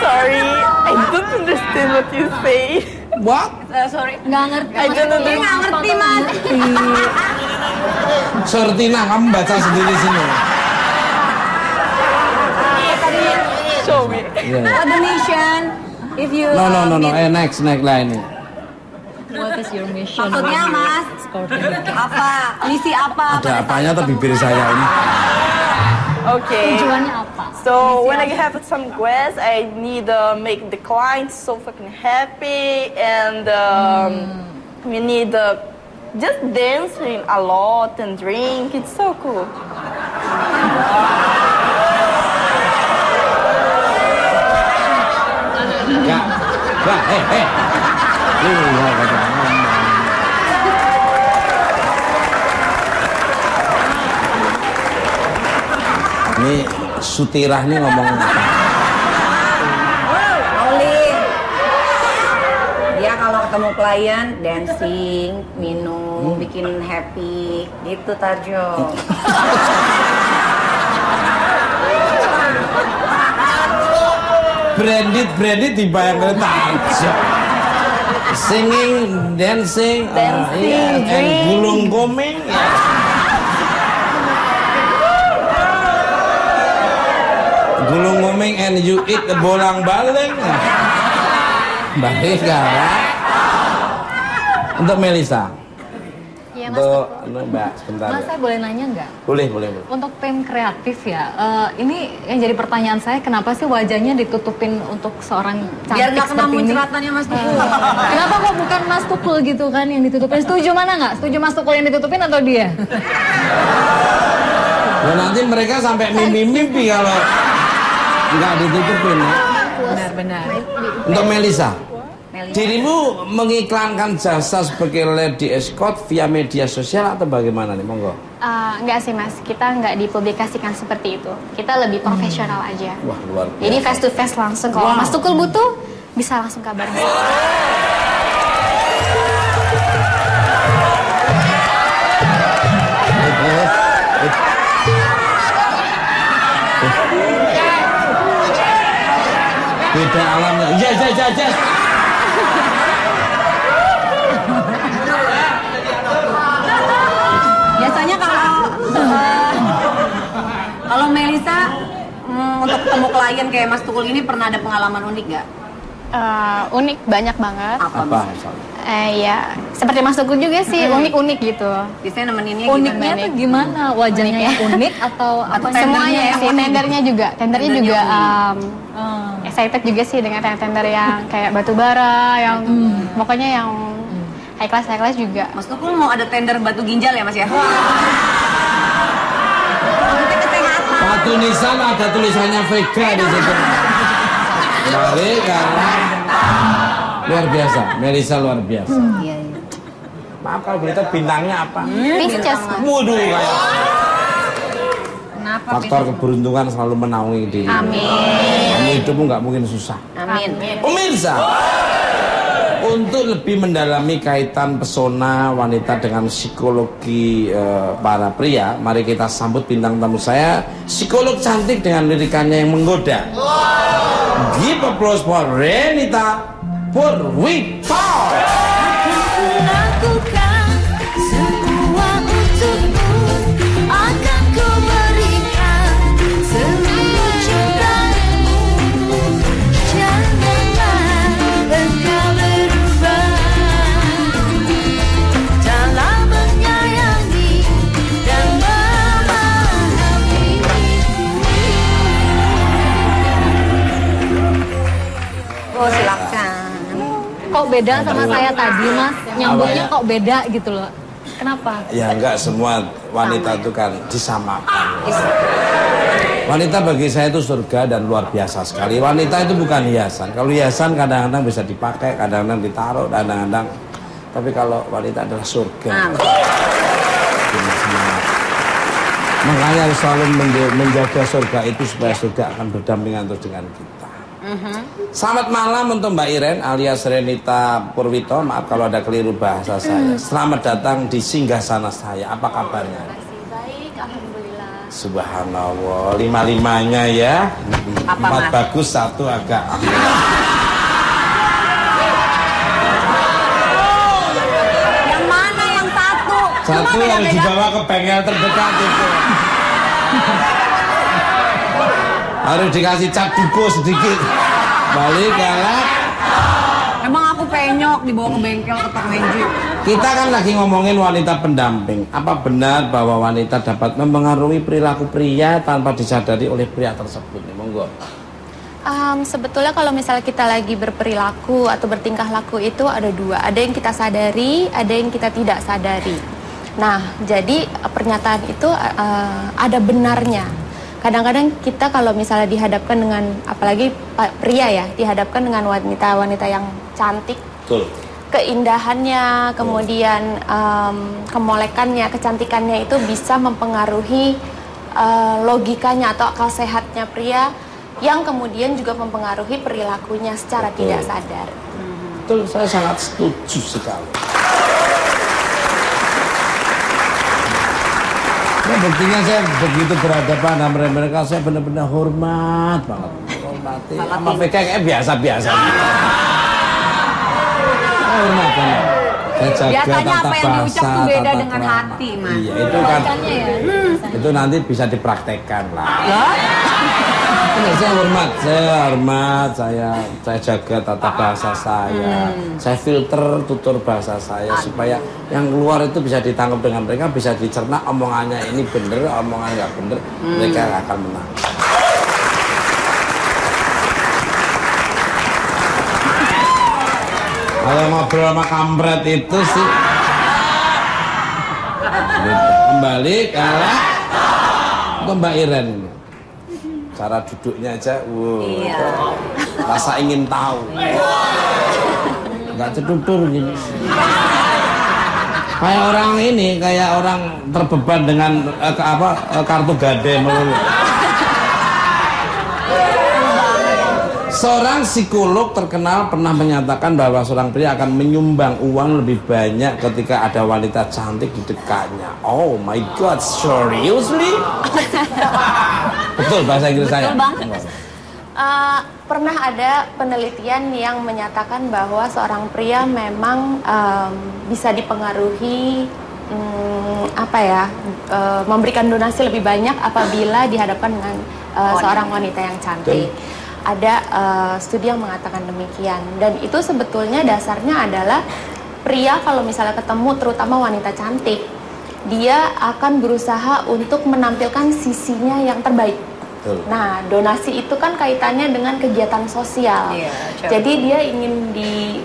Sorry, I don't understand what you say. What? Sorry. Nggak ngerti. I don't Dia nggak ngerti mas. Sortina, kamu baca sendiri sini. Show me. Yeah. What the mission? If you No. Next line. What is your mission? Maksudnya mas, apa? Misi apa? Ada apanya tuh bibir saya ini? Okay. Tujuannya apa? So when I have some guests, I need make the client so fucking happy, and we need just dancing a lot and drink. It's so cool. Enggak. Lu enggak ngomong. Ini Sutirah nih ngomong apa? Paulin. Dia kalau ketemu klien dancing, minum, bikin happy, gitu Tarjo. Branded dibayangkan Tarjo. Singing, dancing, Dancing, and gulung komeng. Gulung komeng and you eat bolang-baling. Baik galak. Untuk Melisa. Iya Mas. Untuk Mbak sebentar. Mas, saya boleh nanya nggak? Boleh. Untuk tim kreatif ya, ini yang jadi pertanyaan saya, kenapa sih wajahnya ditutupin untuk seorang cantik Biar nggak kena seperti ini? muncratannya Mas Tukul. Kenapa kok bukan Mas Tukul gitu kan yang ditutupin? Setuju mana nggak? Setuju Mas Tukul yang ditutupin atau dia? Ya nanti mereka sampai mimpi-mimpi kalau nggak ditutupin ya. Benar-benar. Untuk Melisa, dirimu mengiklankan jasa sebagai lady escort via media sosial atau bagaimana nih, monggo? Enggak sih Mas, kita nggak dipublikasikan seperti itu. Kita lebih profesional aja. Wah, luar biasa. Jadi face to face langsung. Kalau Mas Tukul butuh, bisa langsung kabarin. Beda alamnya. Yes. Biasanya kalau Melisa untuk ketemu klien kayak Mas Tukul ini pernah ada pengalaman unik nggak? Unik banyak banget. Apa misalnya? Ya seperti Mas Tukul juga sih, unik-unik gitu. Biasanya nemeninnya Uniknya tuh gimana? Wajahnya yang unik atau apa? Semuanya yang sih, unik? tendernya juga excited juga sih dengan tender yang kayak batu bara, yang pokoknya yang high class juga. Mas Tukul mau ada tender batu ginjal ya Mas ya? Batu nisan ada tulisannya Vega di situ. Balik galak. Luar biasa, Melisa luar biasa. Iya. Maaf kalau berita bintangnya apa? Pisces. Waduh, kayak Kenapa? faktor keberuntungan selalu menaungi diri. Amin. Kamu hidupmu nggak mungkin susah. Amin. Pemirsa, untuk lebih mendalami kaitan pesona wanita dengan psikologi para pria, mari kita sambut bintang tamu saya, psikolog cantik dengan lirikannya yang menggoda. Give applause for Renita Purwito. Lakukan semua untukmu, akan ku berikan seluruh cintamu. Janganlah engkau berubah dalam menyayangi dan memahami. Oh silakan. Kok beda sama saya tadi Mas? Nyambungnya kok beda gitu loh. Kenapa? Ya enggak semua wanita itu kan disamakan. Wanita bagi saya itu surga dan luar biasa sekali. Wanita itu bukan hiasan. Kalau hiasan kadang-kadang bisa dipakai, kadang-kadang ditaruh, kadang-kadang. Tapi kalau wanita adalah surga. Semangat. Makanya harus selalu menjaga surga itu supaya surga akan berdampingan terus dengan kita. Selamat malam untuk Mbak Iren alias Renita Purwito. Maaf kalau ada keliru bahasa saya. Selamat datang di singgasana saya. Apa kabarnya? Baik, alhamdulillah. Subhanallah, 5-5-nya ya. 4 bagus, 1 agak. Yang mana yang satu? Satu yang dibawa ke bengkel terdekat itu. Harus dikasih cap duko sedikit. Balik galak. Emang aku penyok dibawa ke bengkel ke Tok Menji. Kita kan lagi ngomongin wanita pendamping. Apa benar bahwa wanita dapat mempengaruhi perilaku pria tanpa disadari oleh pria tersebut? Monggo. Sebetulnya kalau misalnya kita lagi berperilaku atau bertingkah laku itu ada dua. Ada yang kita sadari, ada yang kita tidak sadari. Nah, jadi pernyataan itu ada benarnya. kadang-kadang kita kalau misalnya dihadapkan dengan, apalagi pria ya, dihadapkan dengan wanita-wanita yang cantik, Betul. keindahannya, kemudian kemolekannya, kecantikannya itu bisa mempengaruhi logikanya atau akal sehatnya pria, yang kemudian juga mempengaruhi perilakunya secara tidak sadar. Betul, saya sangat setuju sekali. Nah, buktinya saya begitu berhadapan sama mereka, saya benar-benar hormat banget. Hormati. Sama VK kayak biasa-biasa. Saya hormat banget. Saya jaga Biasanya tata apa yang diucap bahasa, tuh beda tata dengan krama. hati, Mas. Iya, itu kan. Ya. Itu nanti bisa dipraktekkan lah. Saya hormat, saya jaga tata bahasa saya, saya filter tutur bahasa saya supaya yang keluar itu bisa ditangkap dengan mereka, bisa dicerna omongannya ini bener, omongannya nggak bener, mereka akan menang. Kalau ngobrol sama kampret itu sih, kembali ke Mbak Iren. Cara duduknya aja, rasa ingin tahu, nggak cedudur gini. Kayak orang ini, kayak orang terbeban dengan kartu gade melulu. Seorang psikolog terkenal pernah menyatakan bahwa seorang pria akan menyumbang uang lebih banyak ketika ada wanita cantik di dekatnya. Oh my God, seriously? Betul bahasa Inggris saya. Betul, Bang. Pernah ada penelitian yang menyatakan bahwa seorang pria memang bisa dipengaruhi memberikan donasi lebih banyak apabila dihadapkan dengan seorang wanita yang cantik. Ada studi yang mengatakan demikian, dan itu sebetulnya dasarnya adalah pria kalau misalnya ketemu terutama wanita cantik, dia akan berusaha untuk menampilkan sisinya yang terbaik. Betul. Nah, donasi itu kan kaitannya dengan kegiatan sosial. Jadi dia ingin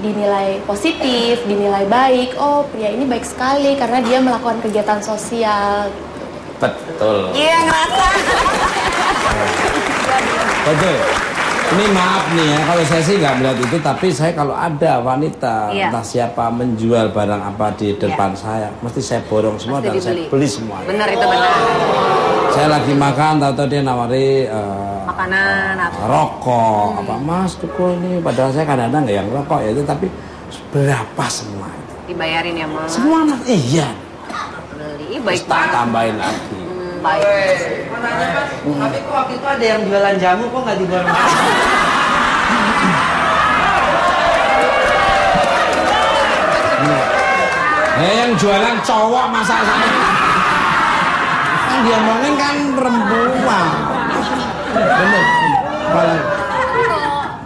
dinilai positif, dinilai baik. Oh, pria ini baik sekali karena dia melakukan kegiatan sosial. Betul. Iya, ngerasa. Betul. Ini maaf nih ya, kalau saya sih nggak melihat itu, tapi saya kalau ada wanita, entah siapa menjual barang apa di depan saya, mesti saya borong semua dan saya beli semua. Bener itu benar. Saya lagi makan, tahu-tahu dia nawari Makanan apa? rokok, apa Mas tuku ini, padahal saya kadang-kadang nggak yang rokok ya itu, tapi berapa semua itu? Dibayarin ya, Mas? Semua Mas, iya. Beli, Terus baik tak banget. tambahin lagi. Baik. Tapi kok waktu itu ada yang jualan jamu kok nggak dijual? Yang jualan cowok masa saya kan dia ngomongin kan perempuan. Bener.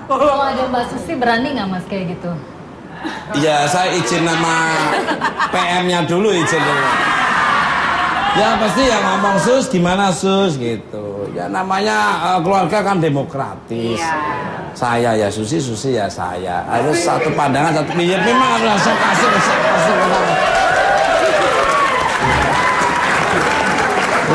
Kalau ada Mbak Susi berani nggak Mas kayak gitu? Iya, saya izin nama PM-nya dulu, izin dulu. Ya pasti yang ngomong Sus, gimana Sus gitu. Ya namanya keluarga kan demokratis. Saya ya Susi, Susi ya saya. Harus satu pandangan, satu pilihan. Memang harus kasih.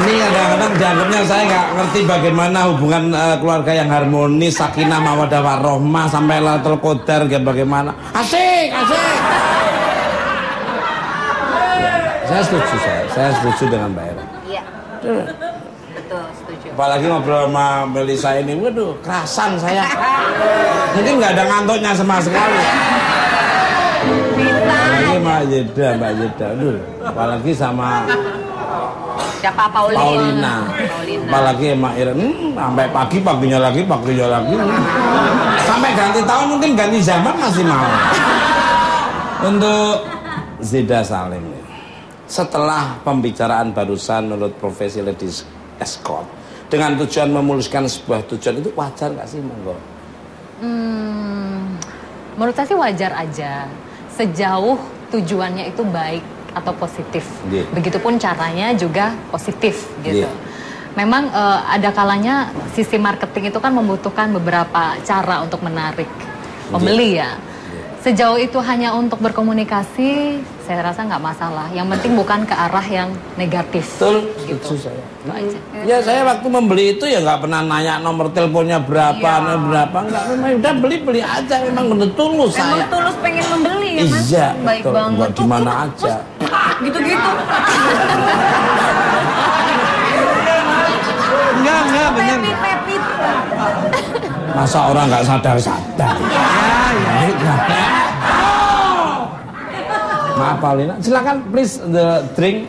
Ini kadang-kadang dianggapnya saya nggak ngerti bagaimana hubungan keluarga yang harmonis, sakinah, mawaddah warahmah sampai Lailatul Qadar bagaimana. Asik. Saya setuju, saya setuju dengan Mbak Era. Iya. Betul, setuju. Apalagi ngobrol sama Melisa ini, waduh, kerasan saya. Mungkin nggak ada ngantuknya sama sekali. Apalagi Mbak Yeda, aduh. Apalagi sama Siapa? Paulina. Apalagi Mbak Ira, sampai paginya lagi. Sampai ganti tahun mungkin ganti zaman masih mau. Untuk Zida Salim. Setelah pembicaraan barusan menurut profesi ladies escort dengan tujuan memuluskan sebuah tujuan, itu wajar nggak sih, monggo? Menurut saya sih wajar aja sejauh tujuannya itu baik atau positif. Begitupun caranya juga positif gitu. Memang ada kalanya sisi marketing itu kan membutuhkan beberapa cara untuk menarik pembeli ya. Sejauh itu hanya untuk berkomunikasi, saya rasa nggak masalah. Yang penting bukan ke arah yang negatif. Betul, gitu. itu saya. Itu aja. Ya saya waktu membeli itu ya nggak pernah nanya nomor teleponnya berapa, berapa nggak. Memang udah beli aja, memang bener tulus saya. Emang tulus pengen membeli ya Mas? Iya, Baik betul. banget. Nggak di mana aja. Gitu-gitu. Enggak bener. Pepit. Masa orang nggak sadar-sadar. Ya. Maaf Paulina, silakan please the drink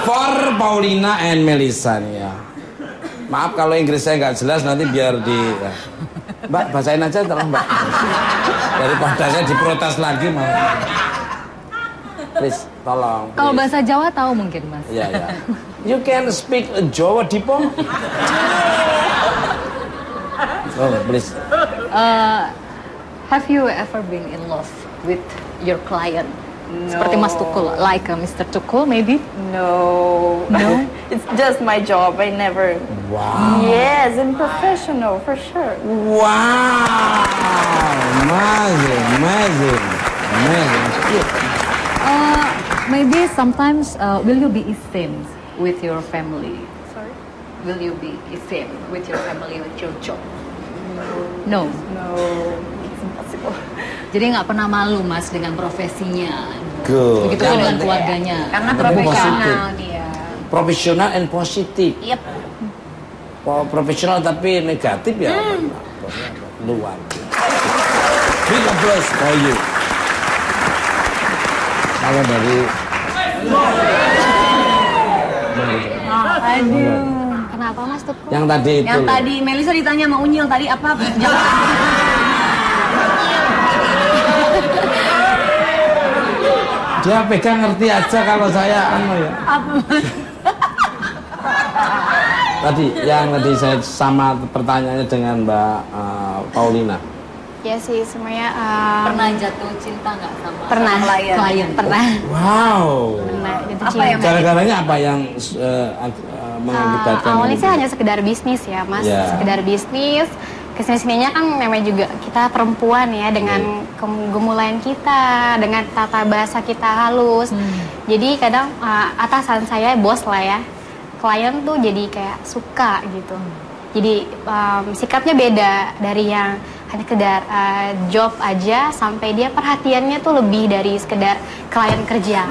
for Paulina and Melissa nih ya. Maaf kalau Inggris saya nggak jelas, nanti biar di Mbak bacain aja tolong Mbak. Daripada saya diprotes lagi mau. Please tolong. Kalau bahasa Jawa tahu mungkin Mas. Ya. You can speak Jawa Dipo. Oh please. Have you ever been in love with your client? Seperti Mas Tukul, like Mr. Tukul maybe? No. No? It's just my job. I never. Wow. Yes, and professional for sure. Wow. Amazing. Maybe sometimes will you be ashamed with your family? Sorry. Will you be ashamed with your family, with your job? No. It's impossible. Jadi nggak pernah malu Mas dengan profesinya. Good. Begitu juga dengan keluarganya. Karena Tapi profesional positif. dia. Profesional and positif. Yep. Profesional tapi negatif ya. Luar. Big applause for you. Saya dari Aduh. Kenapa Mas Tukul? yang tadi itu. Yang tadi Melisa ditanya sama Unyil tadi apa? Dia pegang ngerti aja kalau saya ya. Tadi yang tadi saya sama pertanyaannya dengan Mbak Paulina. Ya sih semuanya Pernah jatuh cinta nggak sama pernah klien? pernah Wow. jatuh Apa cinta. yang Gara-garanya apa yang mengakibatkan? Awalnya sih hanya sekedar bisnis ya Mas, Ya. sekedar bisnis. Kesini-sininya kan namanya juga kita perempuan ya, dengan kegemulan kita, dengan tata bahasa kita halus. Jadi kadang atasan saya, bos lah ya, klien tuh jadi kayak suka gitu. Jadi sikapnya beda dari yang hanya sekedar job aja, sampai dia perhatiannya tuh lebih dari sekedar klien kerja.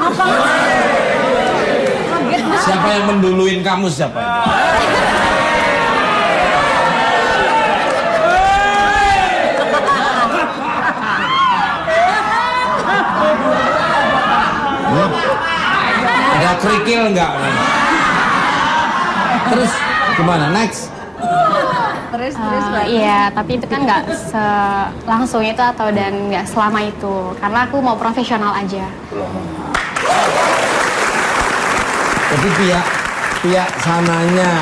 Siapa yang menduluin kamu siapa? Ada kerikil enggak? Terus gimana? Next. Terus Iya, tapi itu kan nggak langsung itu atau dan nggak selama itu, karena aku mau profesional aja. Jadi pihak sananya,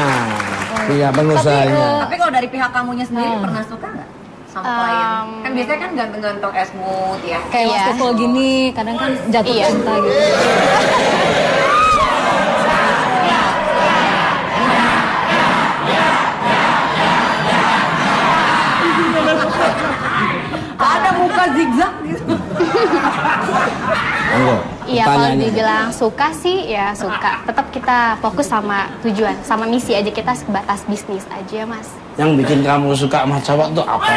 pihak pengusahanya. Tapi kalau dari pihak kamunya sendiri pernah suka nggak sama klien? Kan biasanya kan ganteng-ganteng esmut ya. Kayak Iya. Mas Tukul gini, kadang kan jatuh Iya. cinta gitu. Ada muka zigzag gitu. Monggo. Iya, kalau Pertanyaannya. dibilang suka sih ya suka. Tetap kita fokus sama tujuan, sama misi aja, kita sebatas bisnis aja Mas. Yang bikin kamu suka sama cowok tuh apa?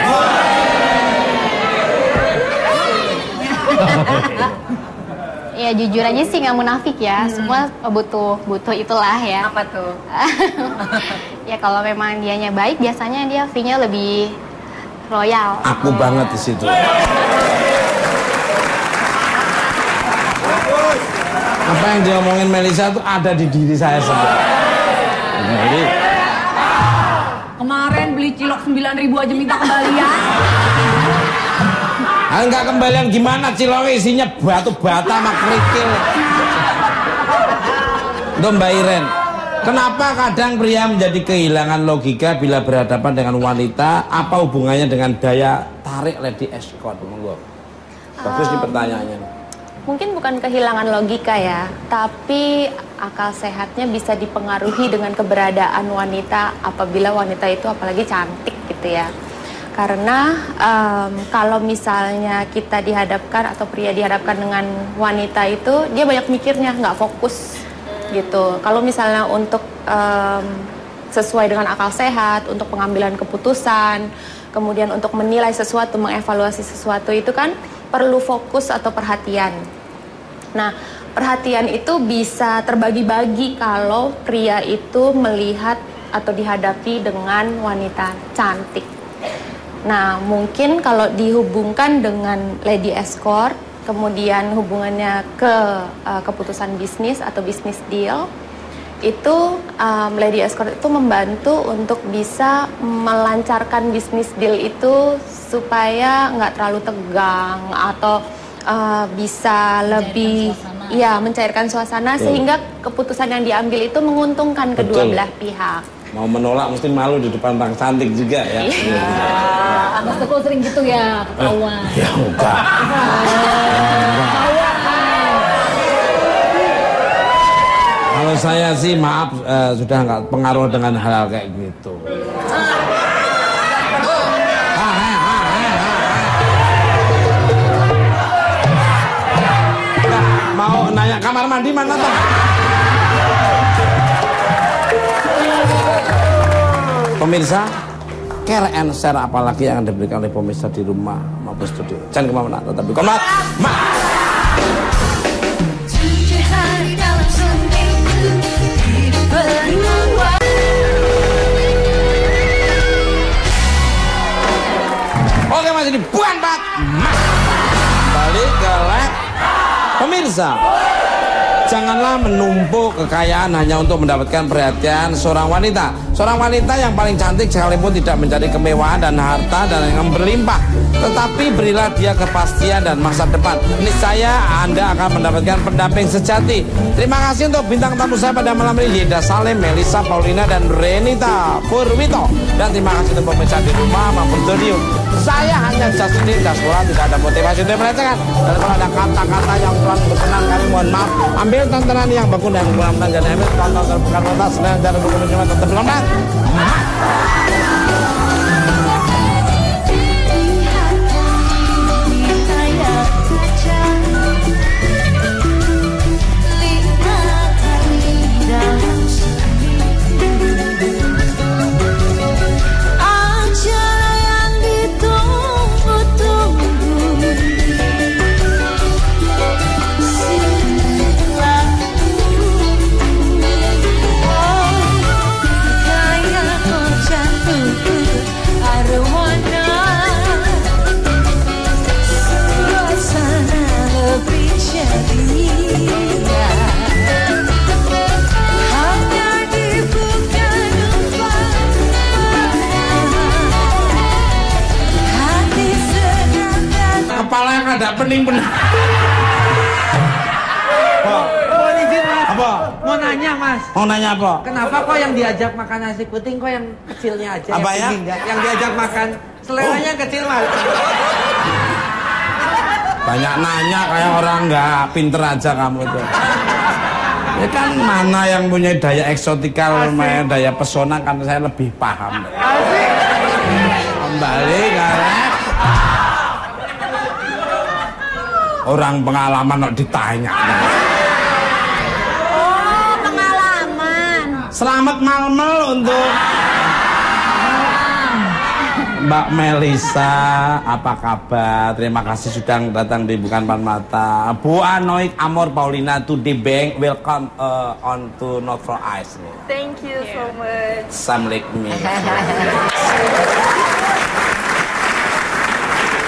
Ya jujur aja sih nggak munafik ya, semua butuh itulah ya. Apa tuh? Ya kalau memang dianya baik, biasanya dia fee-nya lebih royal. Aku banget di situ. Apa yang diomongin Melisa tuh ada di diri saya sendiri. Jadi Kemarin beli cilok 9.000 aja minta kembalian. enggak kembalian gimana, cilok isinya batu bata sama kerikil. Untuk Mbak Iren, kenapa kadang pria menjadi kehilangan logika bila berhadapan dengan wanita? Apa hubungannya dengan daya tarik lady escort? Monggo. Bagus nih pertanyaannya. Mungkin bukan kehilangan logika ya, tapi akal sehatnya bisa dipengaruhi dengan keberadaan wanita apabila wanita itu apalagi cantik gitu ya. Karena kalau misalnya kita dihadapkan atau pria dihadapkan dengan wanita itu, dia banyak mikirnya, nggak fokus gitu. Kalau misalnya untuk sesuai dengan akal sehat, untuk pengambilan keputusan, kemudian untuk menilai sesuatu, mengevaluasi sesuatu itu kan perlu fokus atau perhatian. Nah, perhatian itu bisa terbagi-bagi kalau pria itu melihat atau dihadapi dengan wanita cantik. Nah, mungkin kalau dihubungkan dengan lady escort, kemudian hubungannya ke keputusan bisnis atau bisnis deal, itu lady escort itu membantu untuk bisa melancarkan bisnis deal itu supaya nggak terlalu tegang atau bisa lebih mencairkan suasana sehingga keputusan yang diambil itu menguntungkan kedua belah pihak. Mau menolak mesti malu di depan orang cantik juga ya. Mas Teguh sering gitu ya, ketahuan. Ya enggak. Kalau saya sih maaf sudah nggak pengaruh dengan hal kayak gitu. Mau nanya kamar mandi mana tuh? Pemirsa, care and share apalagi yang diberikan oleh pemirsa di rumah maupun studio. Jangan kemana-mana, tetapi komat. Oke Mas, ini bukan Pak. Balik ke leg. Pemirsa, janganlah menumpuk kekayaan hanya untuk mendapatkan perhatian seorang wanita. Seorang wanita yang paling cantik sekalipun tidak mencari kemewahan dan harta dan yang berlimpah, tetapi berilah dia kepastian dan masa depan. Niscaya Anda akan mendapatkan pendamping sejati. Terima kasih untuk bintang tamu saya pada malam ini, Yeda Salem, Melisa, Paulina, dan Renita Purwito. Dan terima kasih untuk pemirsa di rumah maupun studio. Saya hanya Justin Daswara, tidak ada motivasi untuk melecehkan. Dan kalau ada kata-kata yang kurang berkenan, kami mohon maaf. Ambil tontonan yang bagus dan kurang dan ambil tonton terbuka kota senang dan berkenan cuma tetap lompat. Kepala yang ada pening-pening. Mohon izin Mas. Apa? Mau nanya Mas. Mau nanya apa? Kenapa kok yang diajak makan nasi kuning kok yang kecilnya aja? Apa yang ya? tinggi enggak? Yang diajak makan seleranya kecil Mas. Banyak nanya kayak orang nggak pinter aja kamu tuh. Ya kan mana yang punya daya eksotikal, daya pesona kan saya lebih paham. Kembali karena orang pengalaman kok ditanya. Oh, pengalaman. Selamat malmel untuk Mbak Melisa, apa kabar? Terima kasih sudah datang di Bukan Pan Mata. Bu Anoik Amor Paulina to the bank. Welcome on to Not For Eyes. Thank you so much. Some like me.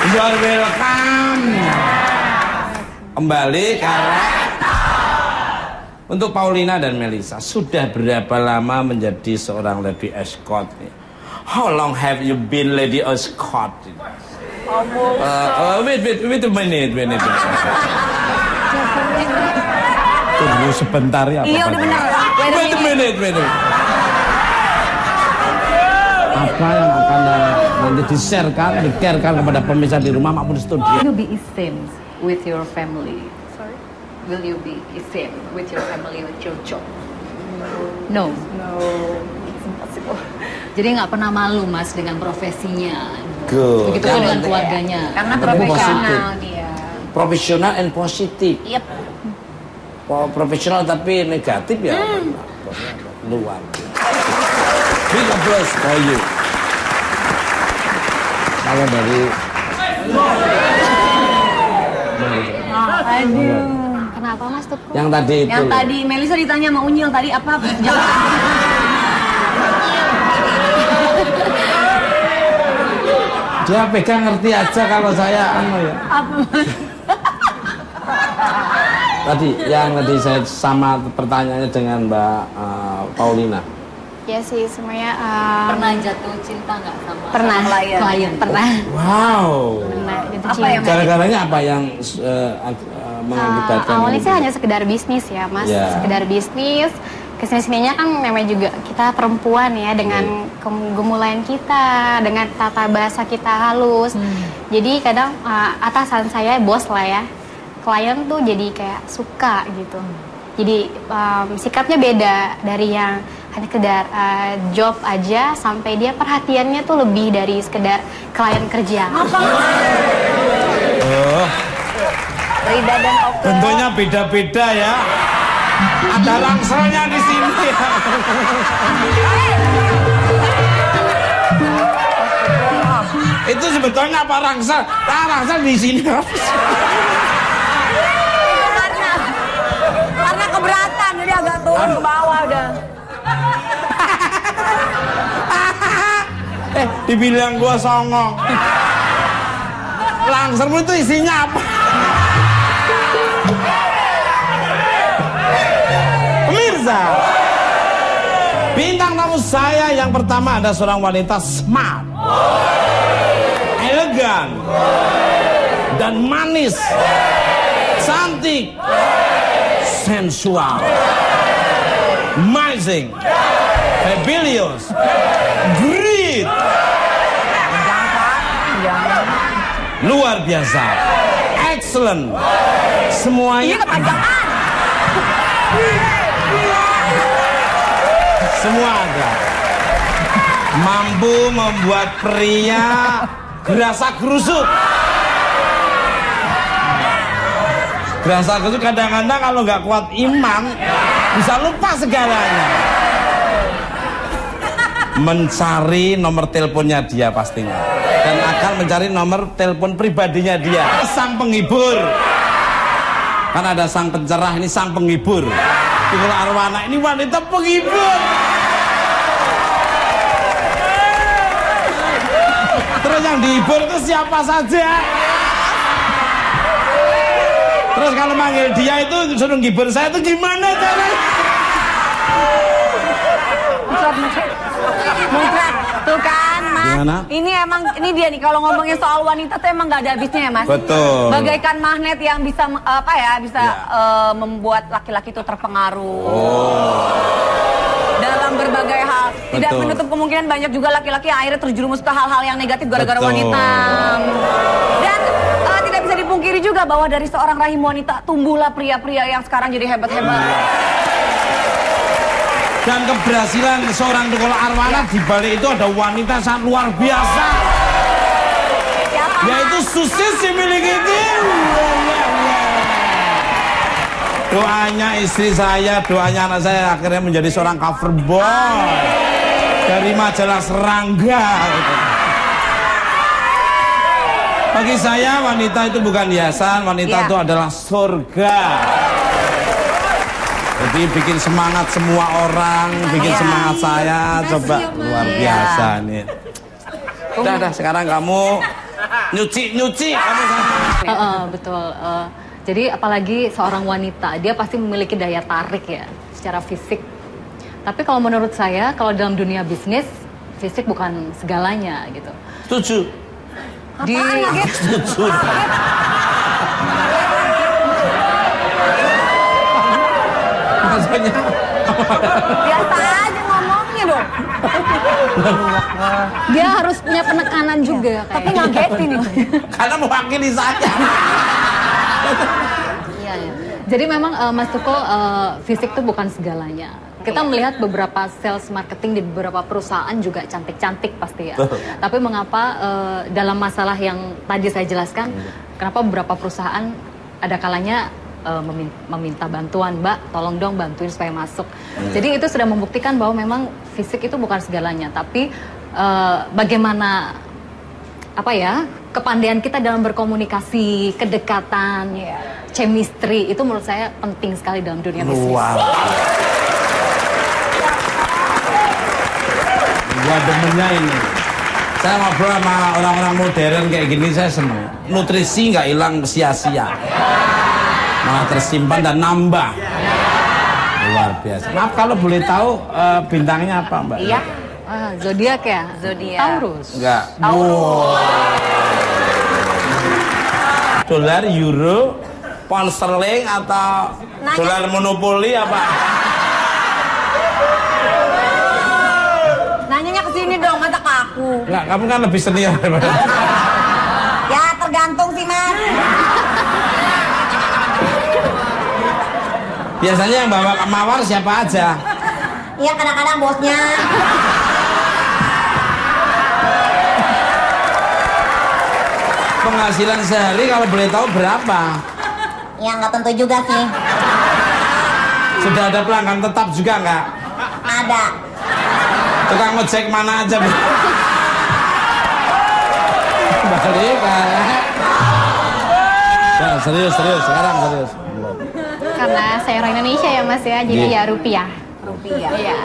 You are welcome. Kembali karena untuk Paulina dan Melisa, sudah berapa lama menjadi seorang lady escort nih? How long have you been lady escort? Wait a minute. Tunggu sebentar ya. Iya udah bener. Wait a minute. Apa yang akan nanti di-sharekan, di-carekan kepada pemirsa di rumah maupun studio? Will you be same with your family? Sorry? Will you be same with your family, with your job? No. No, it's impossible. Jadi nggak pernah malu Mas dengan profesinya. Good. Begitu pun dengan keluarganya. Karena Tapi profesional positif. dia. Profesional and positif. Yep. Profesional tapi negatif ya. Luar. Big applause for you. Kalau dari Aduh. Kenapa Mas Tukul? yang tadi itu. Yang tadi Melisa ditanya sama Unyil tadi apa? Jawab. Dia pegang ngerti aja kalau saya ya. Apa? Tadi saya sama pertanyaannya dengan Mbak Paulina. Ya sih, semuanya Pernah jatuh cinta nggak sama pernah klien? Pernah. Wow. Pernah jatuh Apa cinta. yang Gara-garanya apa yang mengakibatkan? Awalnya sih hanya sekedar bisnis ya Mas, Ya. sekedar bisnis. Kesini-sininya kan namanya juga kita perempuan ya, dengan gemulayan kita, dengan tata bahasa kita halus. Jadi kadang atasan saya, bos lah ya, klien tuh jadi kayak suka gitu. Jadi sikapnya beda dari yang hanya sekedar job aja, sampai dia perhatiannya tuh lebih dari sekedar klien kerja. Oh, Rida dan Oke. bentuknya beda-beda ya. Ada langselnya di sini. Itu sebetulnya apa rangsel? Rangsel di sini. Karena keberatan jadi agak turun ke bawah udah. Dibilang gua songong. Langselmu itu isinya apa? Pemirsa, bintang tamu saya yang pertama ada seorang wanita smart, elegan, dan manis, cantik, sensual, amazing, fabulous, great, luar biasa, excellent, semuanya. Semua ada. Mampu membuat pria gerasa gerusuk. Gerasa gerusuk kadang-kadang kalau nggak kuat iman bisa lupa segalanya. Mencari nomor teleponnya dia pastinya, dan akan mencari nomor telepon pribadinya dia. Sang penghibur. Kan ada sang pencerah, ini sang penghibur. Tukul Arwana ini wanita penghibur. Terus yang dihibur itu siapa saja. Terus kalau manggil dia itu suruh ngibur saya itu gimana caranya? Muncrat, tuh kan Mas. Gimana? Ini emang, ini dia nih kalau ngomongin soal wanita tuh emang gak ada habisnya ya Mas. Betul. Bagaikan magnet yang bisa membuat laki-laki itu terpengaruh. Dalam berbagai hal. Tidak Betul. menutup kemungkinan banyak juga laki-laki yang akhirnya terjerumus ke hal-hal yang negatif gara-gara Betul. wanita. Dan tidak bisa dipungkiri juga bahwa dari seorang rahim wanita tumbuhlah pria-pria yang sekarang jadi hebat-hebat. Dan keberhasilan seorang Tukul Arwana di balik itu ada wanita sangat luar biasa. Yaitu Susi si milik itu. Doanya istri saya, doanya anak saya akhirnya menjadi seorang cover boy dari majalah Serangga. Bagi saya wanita itu bukan hiasan, wanita itu adalah surga. Jadi bikin semangat semua orang, bikin semangat saya, coba luar biasa nih. Udah, sekarang kamu nyuci kamu sana. Betul. Jadi apalagi seorang wanita, dia pasti memiliki daya tarik ya, secara fisik. Tapi kalau menurut saya, kalau dalam dunia bisnis, fisik bukan segalanya gitu. Setuju. Setuju. Maksudnya Biasa aja ngomongnya dong. Dia harus punya penekanan juga Tapi kayaknya. ngagetin itu. karena mewakili saja. Iya, ya. Jadi memang Mas Tukul, fisik itu bukan segalanya. Kita melihat beberapa sales marketing di beberapa perusahaan juga cantik-cantik pasti ya. Tapi mengapa dalam masalah yang tadi saya jelaskan, kenapa beberapa perusahaan ada kalanya meminta bantuan, Mbak, tolong dong bantuin supaya masuk. Jadi itu sudah membuktikan bahwa memang fisik itu bukan segalanya, tapi bagaimana kepandaian kita dalam berkomunikasi, kedekatan, chemistry itu menurut saya penting sekali dalam dunia bisnis. Gua demennya ini. Saya ngobrol sama orang-orang modern kayak gini saya seneng. Nutrisi nggak hilang sia-sia. Malah tersimpan dan nambah. Luar biasa. Maaf kalau boleh tahu bintangnya apa, Mbak? Iya. Zodiak ya? Zodiak. Taurus. Enggak. Dolar, euro, pound sterling atau dolar monopoli apa? Nanyanya ke sini dong, masa ke aku. Enggak, kamu kan lebih senior daripada. Ya tergantung sih, Mas. Biasanya yang bawa mawar siapa aja? Iya, kadang-kadang bosnya. Penghasilan sehari kalau boleh tahu berapa? Ya nggak tentu juga sih. Sudah ada pelanggan tetap juga nggak? Ada. Tukang ngecek mana aja? Balik ya, serius sekarang serius. Karena saya orang Indonesia ya Mas ya, jadi ya rupiah. Rupiah. Iya.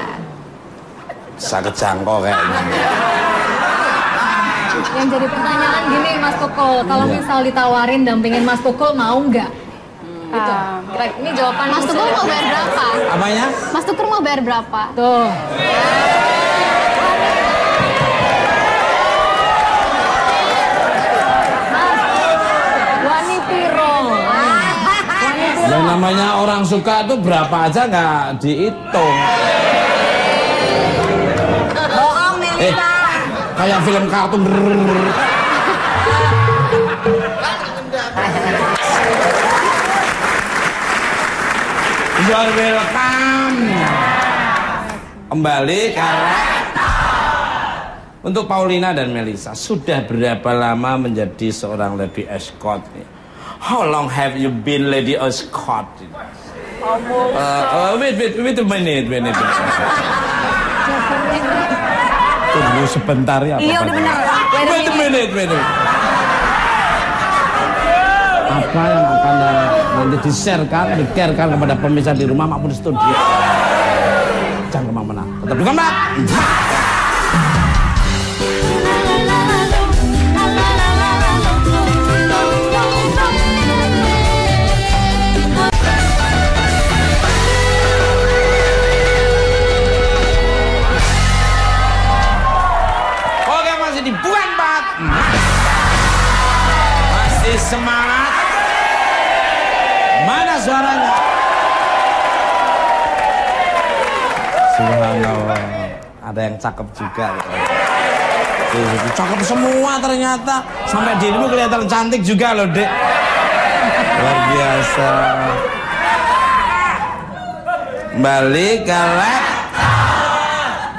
Bisa kejangkau kayaknya. Yang jadi pertanyaan gini Mas Tukul, kalau misal ditawarin dampingin Mas Tukul mau nggak? Gitu. Ini jawaban Mas Tukul mau bayar berapa? Apanya? Mas Tukul mau bayar berapa? Tuh. Wani piro. Yang namanya orang suka tuh berapa aja nggak dihitung. Bohong, Melita. Kayak film kartun. You are welcome. Kembali untuk Paulina dan Melisa, sudah berapa lama menjadi seorang lady escort? How long have you been lady escort? Wait a minute. Tunggu sebentar ya. Iya udah bener. Wait a minute. Apa yang akan nanti di-sharekan kepada pemirsa di rumah maupun di studio? Jangan kemana-mana. Tetap di kamar. Oke, masih dibuat, Pak. Masih semangat. Mana suaranya? Subhanallah. Ada yang cakep juga. Cakep semua ternyata. Sampai dirimu kelihatan cantik juga loh, Dek. Luar biasa. Balik ke lab.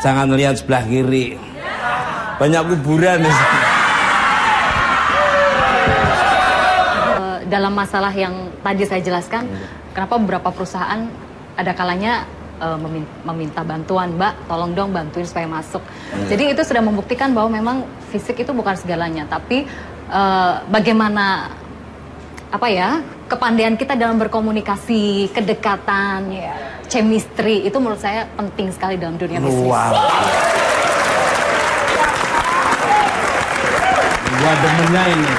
Jangan lihat sebelah kiri. Banyak kuburan di sini. Dalam masalah yang tadi saya jelaskan, kenapa beberapa perusahaan ada kalanya meminta bantuan, Mbak, tolong dong bantuin supaya masuk. Jadi itu sudah membuktikan bahwa memang fisik itu bukan segalanya, tapi bagaimana kepandaian kita dalam berkomunikasi, kedekatan, chemistry itu menurut saya penting sekali dalam dunia bisnis. Gua demennya ini.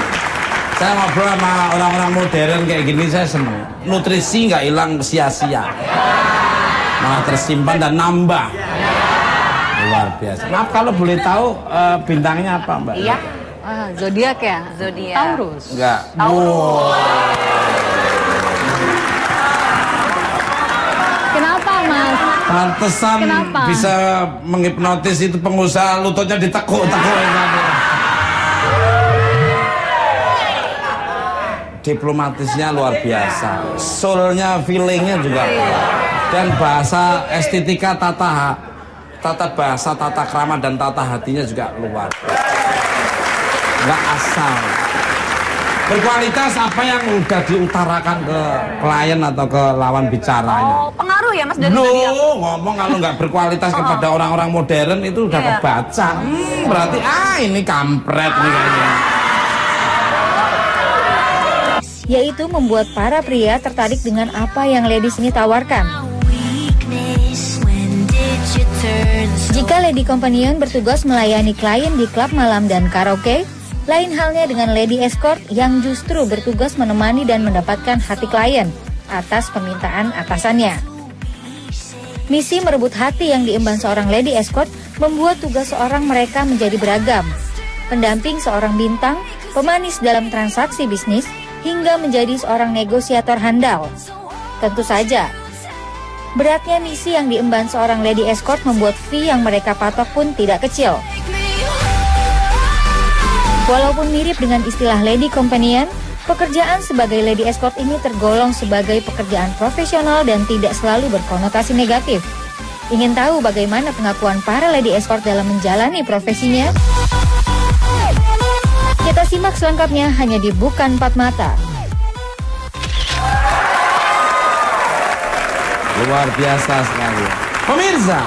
Saya ngobrol sama orang-orang modern kayak gini saya seneng. Nutrisi nggak hilang sia-sia. Malah tersimpan dan nambah. Luar biasa. Maaf kalau boleh tahu bintangnya apa, Mbak? Iya. Zodiak ya? Zodiak. Taurus. Enggak. Kenapa, Mas? Pantesan Kenapa? bisa menghipnotis itu pengusaha lututnya ditekuk-tekuk. Diplomatisnya luar biasa, soulnya, feelingnya juga. Dan bahasa estetika tata bahasa, tata krama dan tata hatinya juga luar biasa. Nggak asal. Berkualitas apa yang udah diutarakan ke klien atau ke lawan bicaranya. Oh, pengaruh ya Mas dari ngomong kalau nggak berkualitas kepada orang-orang modern itu udah kebaca. Berarti ini kampret nih kayaknya. Yaitu membuat para pria tertarik dengan apa yang ladies ini tawarkan. Jika lady companion bertugas melayani klien di klub malam dan karaoke, lain halnya dengan lady escort yang justru bertugas menemani dan mendapatkan hati klien atas permintaan atasannya. Misi merebut hati yang diemban seorang lady escort membuat tugas seorang mereka menjadi beragam. Pendamping seorang bintang, pemanis dalam transaksi bisnis, hingga menjadi seorang negosiator handal. Tentu saja, beratnya misi yang diemban seorang lady escort membuat fee yang mereka patok pun tidak kecil. Walaupun mirip dengan istilah lady companion, pekerjaan sebagai lady escort ini tergolong sebagai pekerjaan profesional dan tidak selalu berkonotasi negatif. Ingin tahu bagaimana pengakuan para lady escort dalam menjalani profesinya? Kita simak selengkapnya hanya di Bukan Empat Mata. Luar biasa sekali. Pemirsa,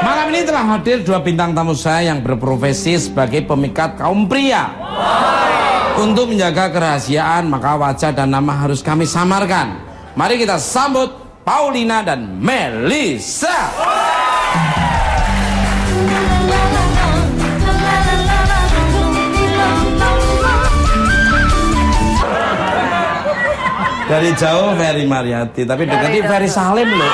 malam ini telah hadir dua bintang tamu saya yang berprofesi sebagai pemikat kaum pria. Untuk menjaga kerahasiaan, maka wajah dan nama harus kami samarkan. Mari kita sambut Paulina dan Melisa. Dari jauh Ferry Mariati, tapi dekati Ferry Salim loh.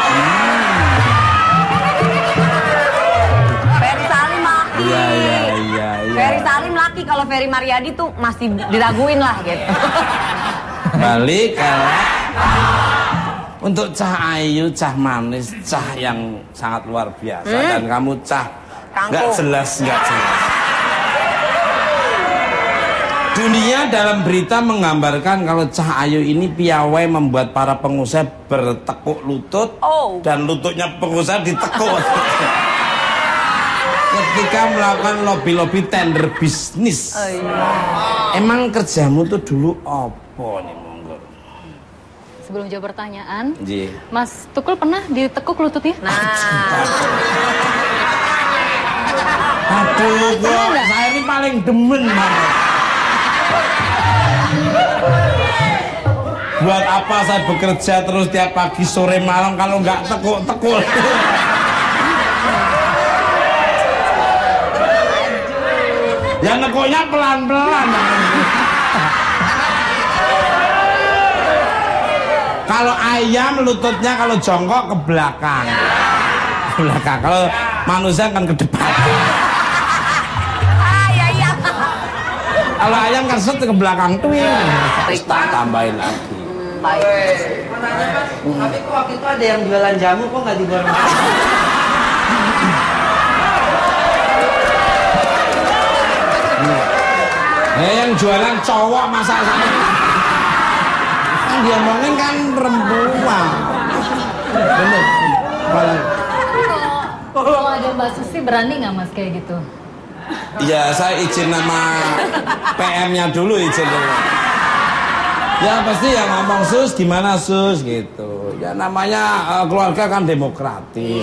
Ferry Salim laki. Iya. Ferry Salim laki, kalau Ferry Mariadi tuh masih diraguin lah gitu. Balik untuk cah ayu, cah manis, cah yang sangat luar biasa. Dan kamu cah nggak jelas. Dunia dalam berita menggambarkan kalau Cah Ayu ini piawai membuat para pengusaha bertekuk lutut dan lututnya pengusaha ditekuk ketika melakukan lobby-lobby tender bisnis. Emang kerjamu tuh dulu apa nih, monggo? Sebelum jawab pertanyaan, Ji. Mas Tukul pernah ditekuk lututnya? Aduh, saya ini paling demen banget. Buat apa saya bekerja terus tiap pagi, sore, malam kalau nggak tekuk-tekuk? Ya nekuknya pelan-pelan. Kalau ayam lututnya kalau jongkok ke belakang. Kalau manusia kan ke depan. Kalau ayam kan set ke belakang tuh ya. Tak tambahin lagi. Baik. Tapi kok waktu itu ada yang jualan jamu kok nggak dibawa? Yang jualan cowok masa saya. Yang diomongin kan perempuan. Bener. Kalau ada Mbak Susi berani nggak Mas kayak gitu? Iya, saya izin nama PM-nya dulu, izin dulu. Ya pasti ya ngomong Sus, gimana Sus gitu. Ya namanya keluarga kan demokratis.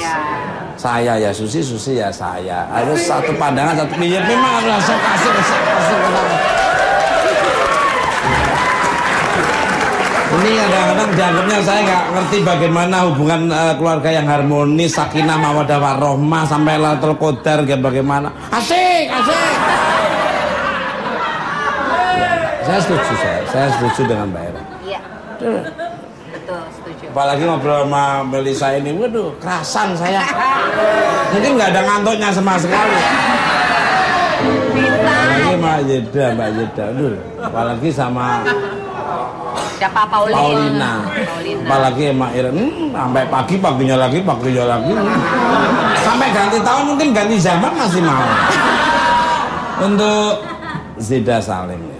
Saya ya Susi ya saya. Harus satu pandangan, satu pilihan. Memang harus kasih. Ini kadang-kadang dianggapnya saya nggak ngerti bagaimana hubungan keluarga yang harmonis, sakinah, mawaddah warahmah sampai Lailatul Qadar bagaimana. Asik. Saya setuju dengan Mbak Era. Iya. Betul, setuju. Apalagi ngobrol sama Melisa ini, waduh, kerasan saya. Mungkin nggak ada ngantuknya sama sekali. Apalagi Mbak Yeda, aduh. Apalagi sama siapa? Paulina. Apalagi Mbak Era, sampai paginya lagi. Sampai ganti tahun mungkin ganti zaman masih mau. Untuk Zida Salim.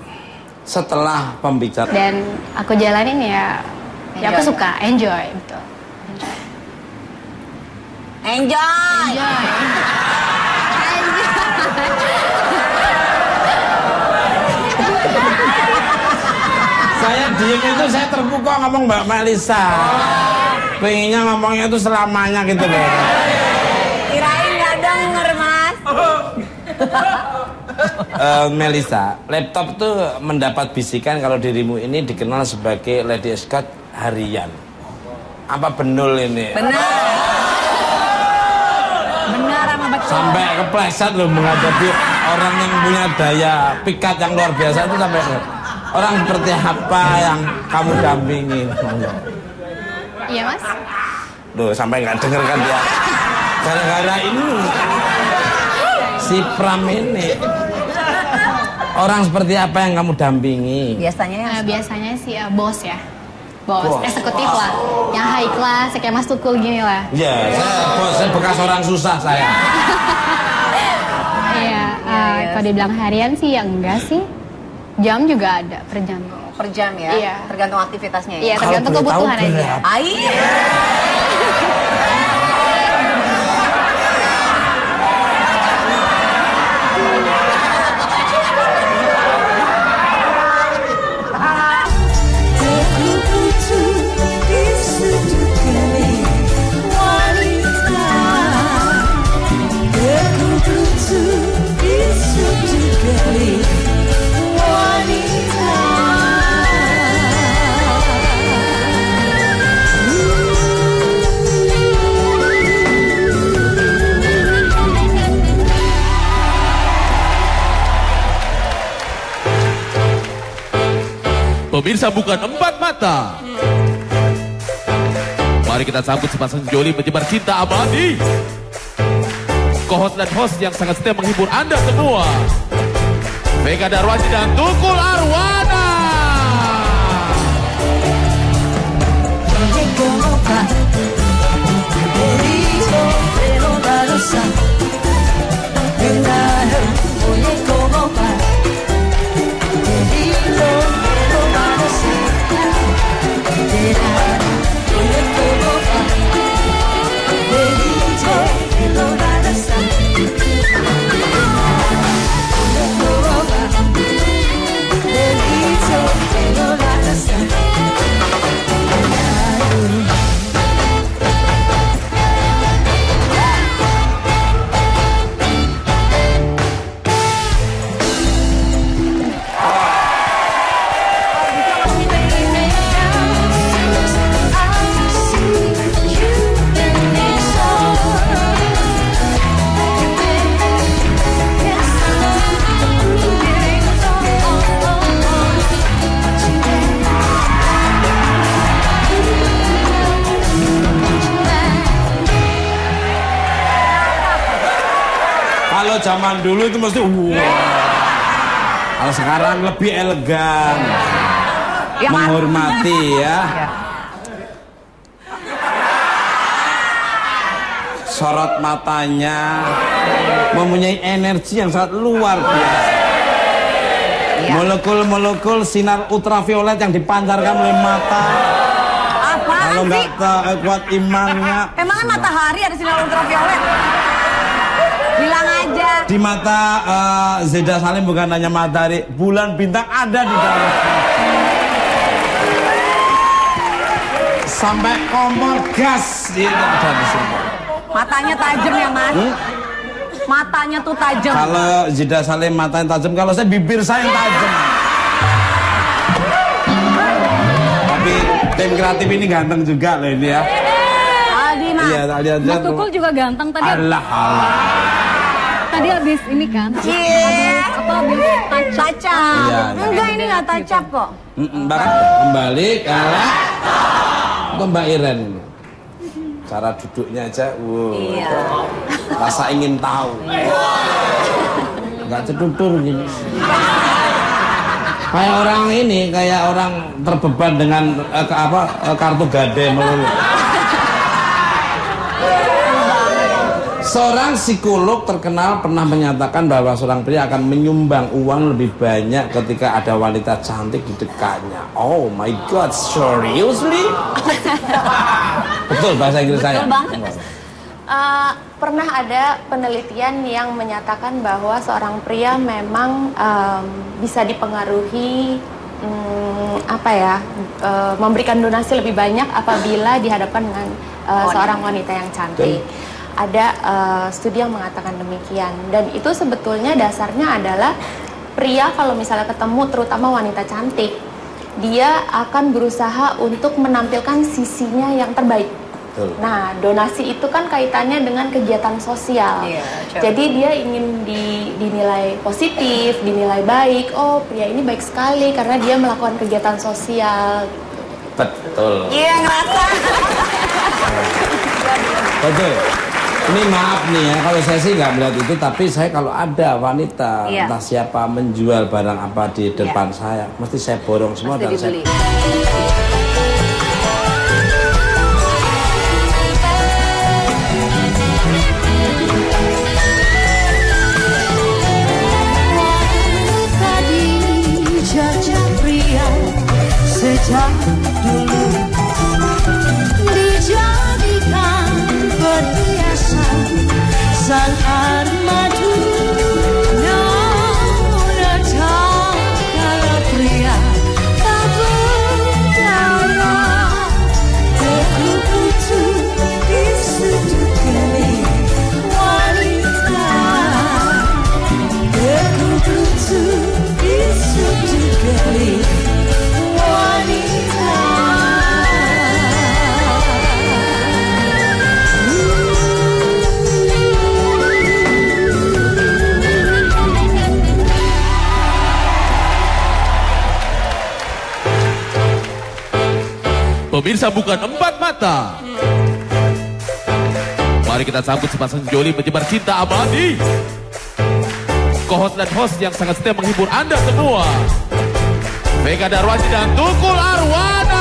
Setelah pembicaraan dan aku jalanin ya aku suka, enjoy betul. Enjoy. Saya diem itu saya terpukau ngomong Mbak Melisa. Pengennya ngomongnya itu selamanya gitu loh. Kirain nggak denger, Mas. Melisa, laptop tuh mendapat bisikan kalau dirimu ini dikenal sebagai Lady Escort harian. Apa benul ini? Benar. Benar sama betul. Sampai kepleset loh menghadapi orang yang punya daya pikat yang luar biasa itu sampai orang seperti apa yang kamu dampingi? Iya mas. Loh sampai nggak denger kan dia? Gara-gara ini si Pram ini orang seperti apa yang kamu dampingi? Biasanya sih bos ya. Bos, eksekutif lah, yang high class, kayak Mas Tukul gini lah. Iya, saya bekas orang susah saya. Iya, kalau dibilang harian sih ya enggak sih. Jam juga ada per jam. Per jam ya? Iya. Tergantung aktivitasnya ya? Iya, tergantung kebutuhan aja. Pemirsa bukan empat mata. Mari kita sambut sepasang joli menyebar cinta abadi. Co-host dan host yang sangat setia menghibur Anda semua. Vega Darwaji dan Tukul Arwana. Kalau zaman dulu itu mesti kalau sekarang lebih elegan, menghormati ya. Sorot matanya mempunyai energi yang sangat luar biasa. Molekul-molekul sinar ultraviolet yang dipancarkan oleh mata. Kalau nggak kuat imannya. Emangnya matahari ada sinar ultraviolet? Bilang aja. Di mata Zeda Salim bukan hanya matahari, bulan bintang ada di dalam. Sampai kompor gas itu ada di sini. Matanya tajam ya Mas? Matanya tuh tajam. Kalau Zeda Salim matanya tajam, kalau saya bibir saya yang tajam. Tapi tim kreatif ini ganteng juga loh ini ya. Aldi Mas. Iya, Mas Tukul juga ganteng tadi. Allah. Tadi habis ini kan? Habis touch-up. Iya. Enggak, ini nggak touch-up kok. Bahkan kembali ke Mbak Iren ini. Cara duduknya aja, rasa ingin tahu. Nggak cedudur gini. Kayak orang ini, kayak orang terbeban dengan kartu gade melulu. Seorang psikolog terkenal pernah menyatakan bahwa seorang pria akan menyumbang uang lebih banyak ketika ada wanita cantik di dekatnya. Oh my god, seriously? Betul bahasa Inggris saya. Betul banget. Pernah ada penelitian yang menyatakan bahwa seorang pria memang bisa dipengaruhi memberikan donasi lebih banyak apabila dihadapkan dengan seorang wanita yang cantik. Ada studi yang mengatakan demikian, dan itu sebetulnya dasarnya adalah pria kalau misalnya ketemu terutama wanita cantik, dia akan berusaha untuk menampilkan sisinya yang terbaik. Nah, donasi itu kan kaitannya dengan kegiatan sosial. Jadi dia ingin dinilai positif, dinilai baik. Oh, pria ini baik sekali karena dia melakukan kegiatan sosial. Betul. Iya, ngerasa. Betul. Ini maaf nih ya, kalau saya sih nggak melihat itu, tapi saya kalau ada wanita entah siapa menjual barang apa di depan saya, mesti saya borong semua dan saya. Sejak dulu dijadikan perhiasan sang armadu. Namun tak kala pria tak berdaya, aku butuh di sudut geling wanita. Aku butuh di sudut geling wanita. Pemirsa bukan empat mata. Mari kita sambut sepasang joli menyebar cinta abadi. Co-host dan host yang sangat setia menghibur Anda semua, Vega Darwaji dan Tukul Arwana.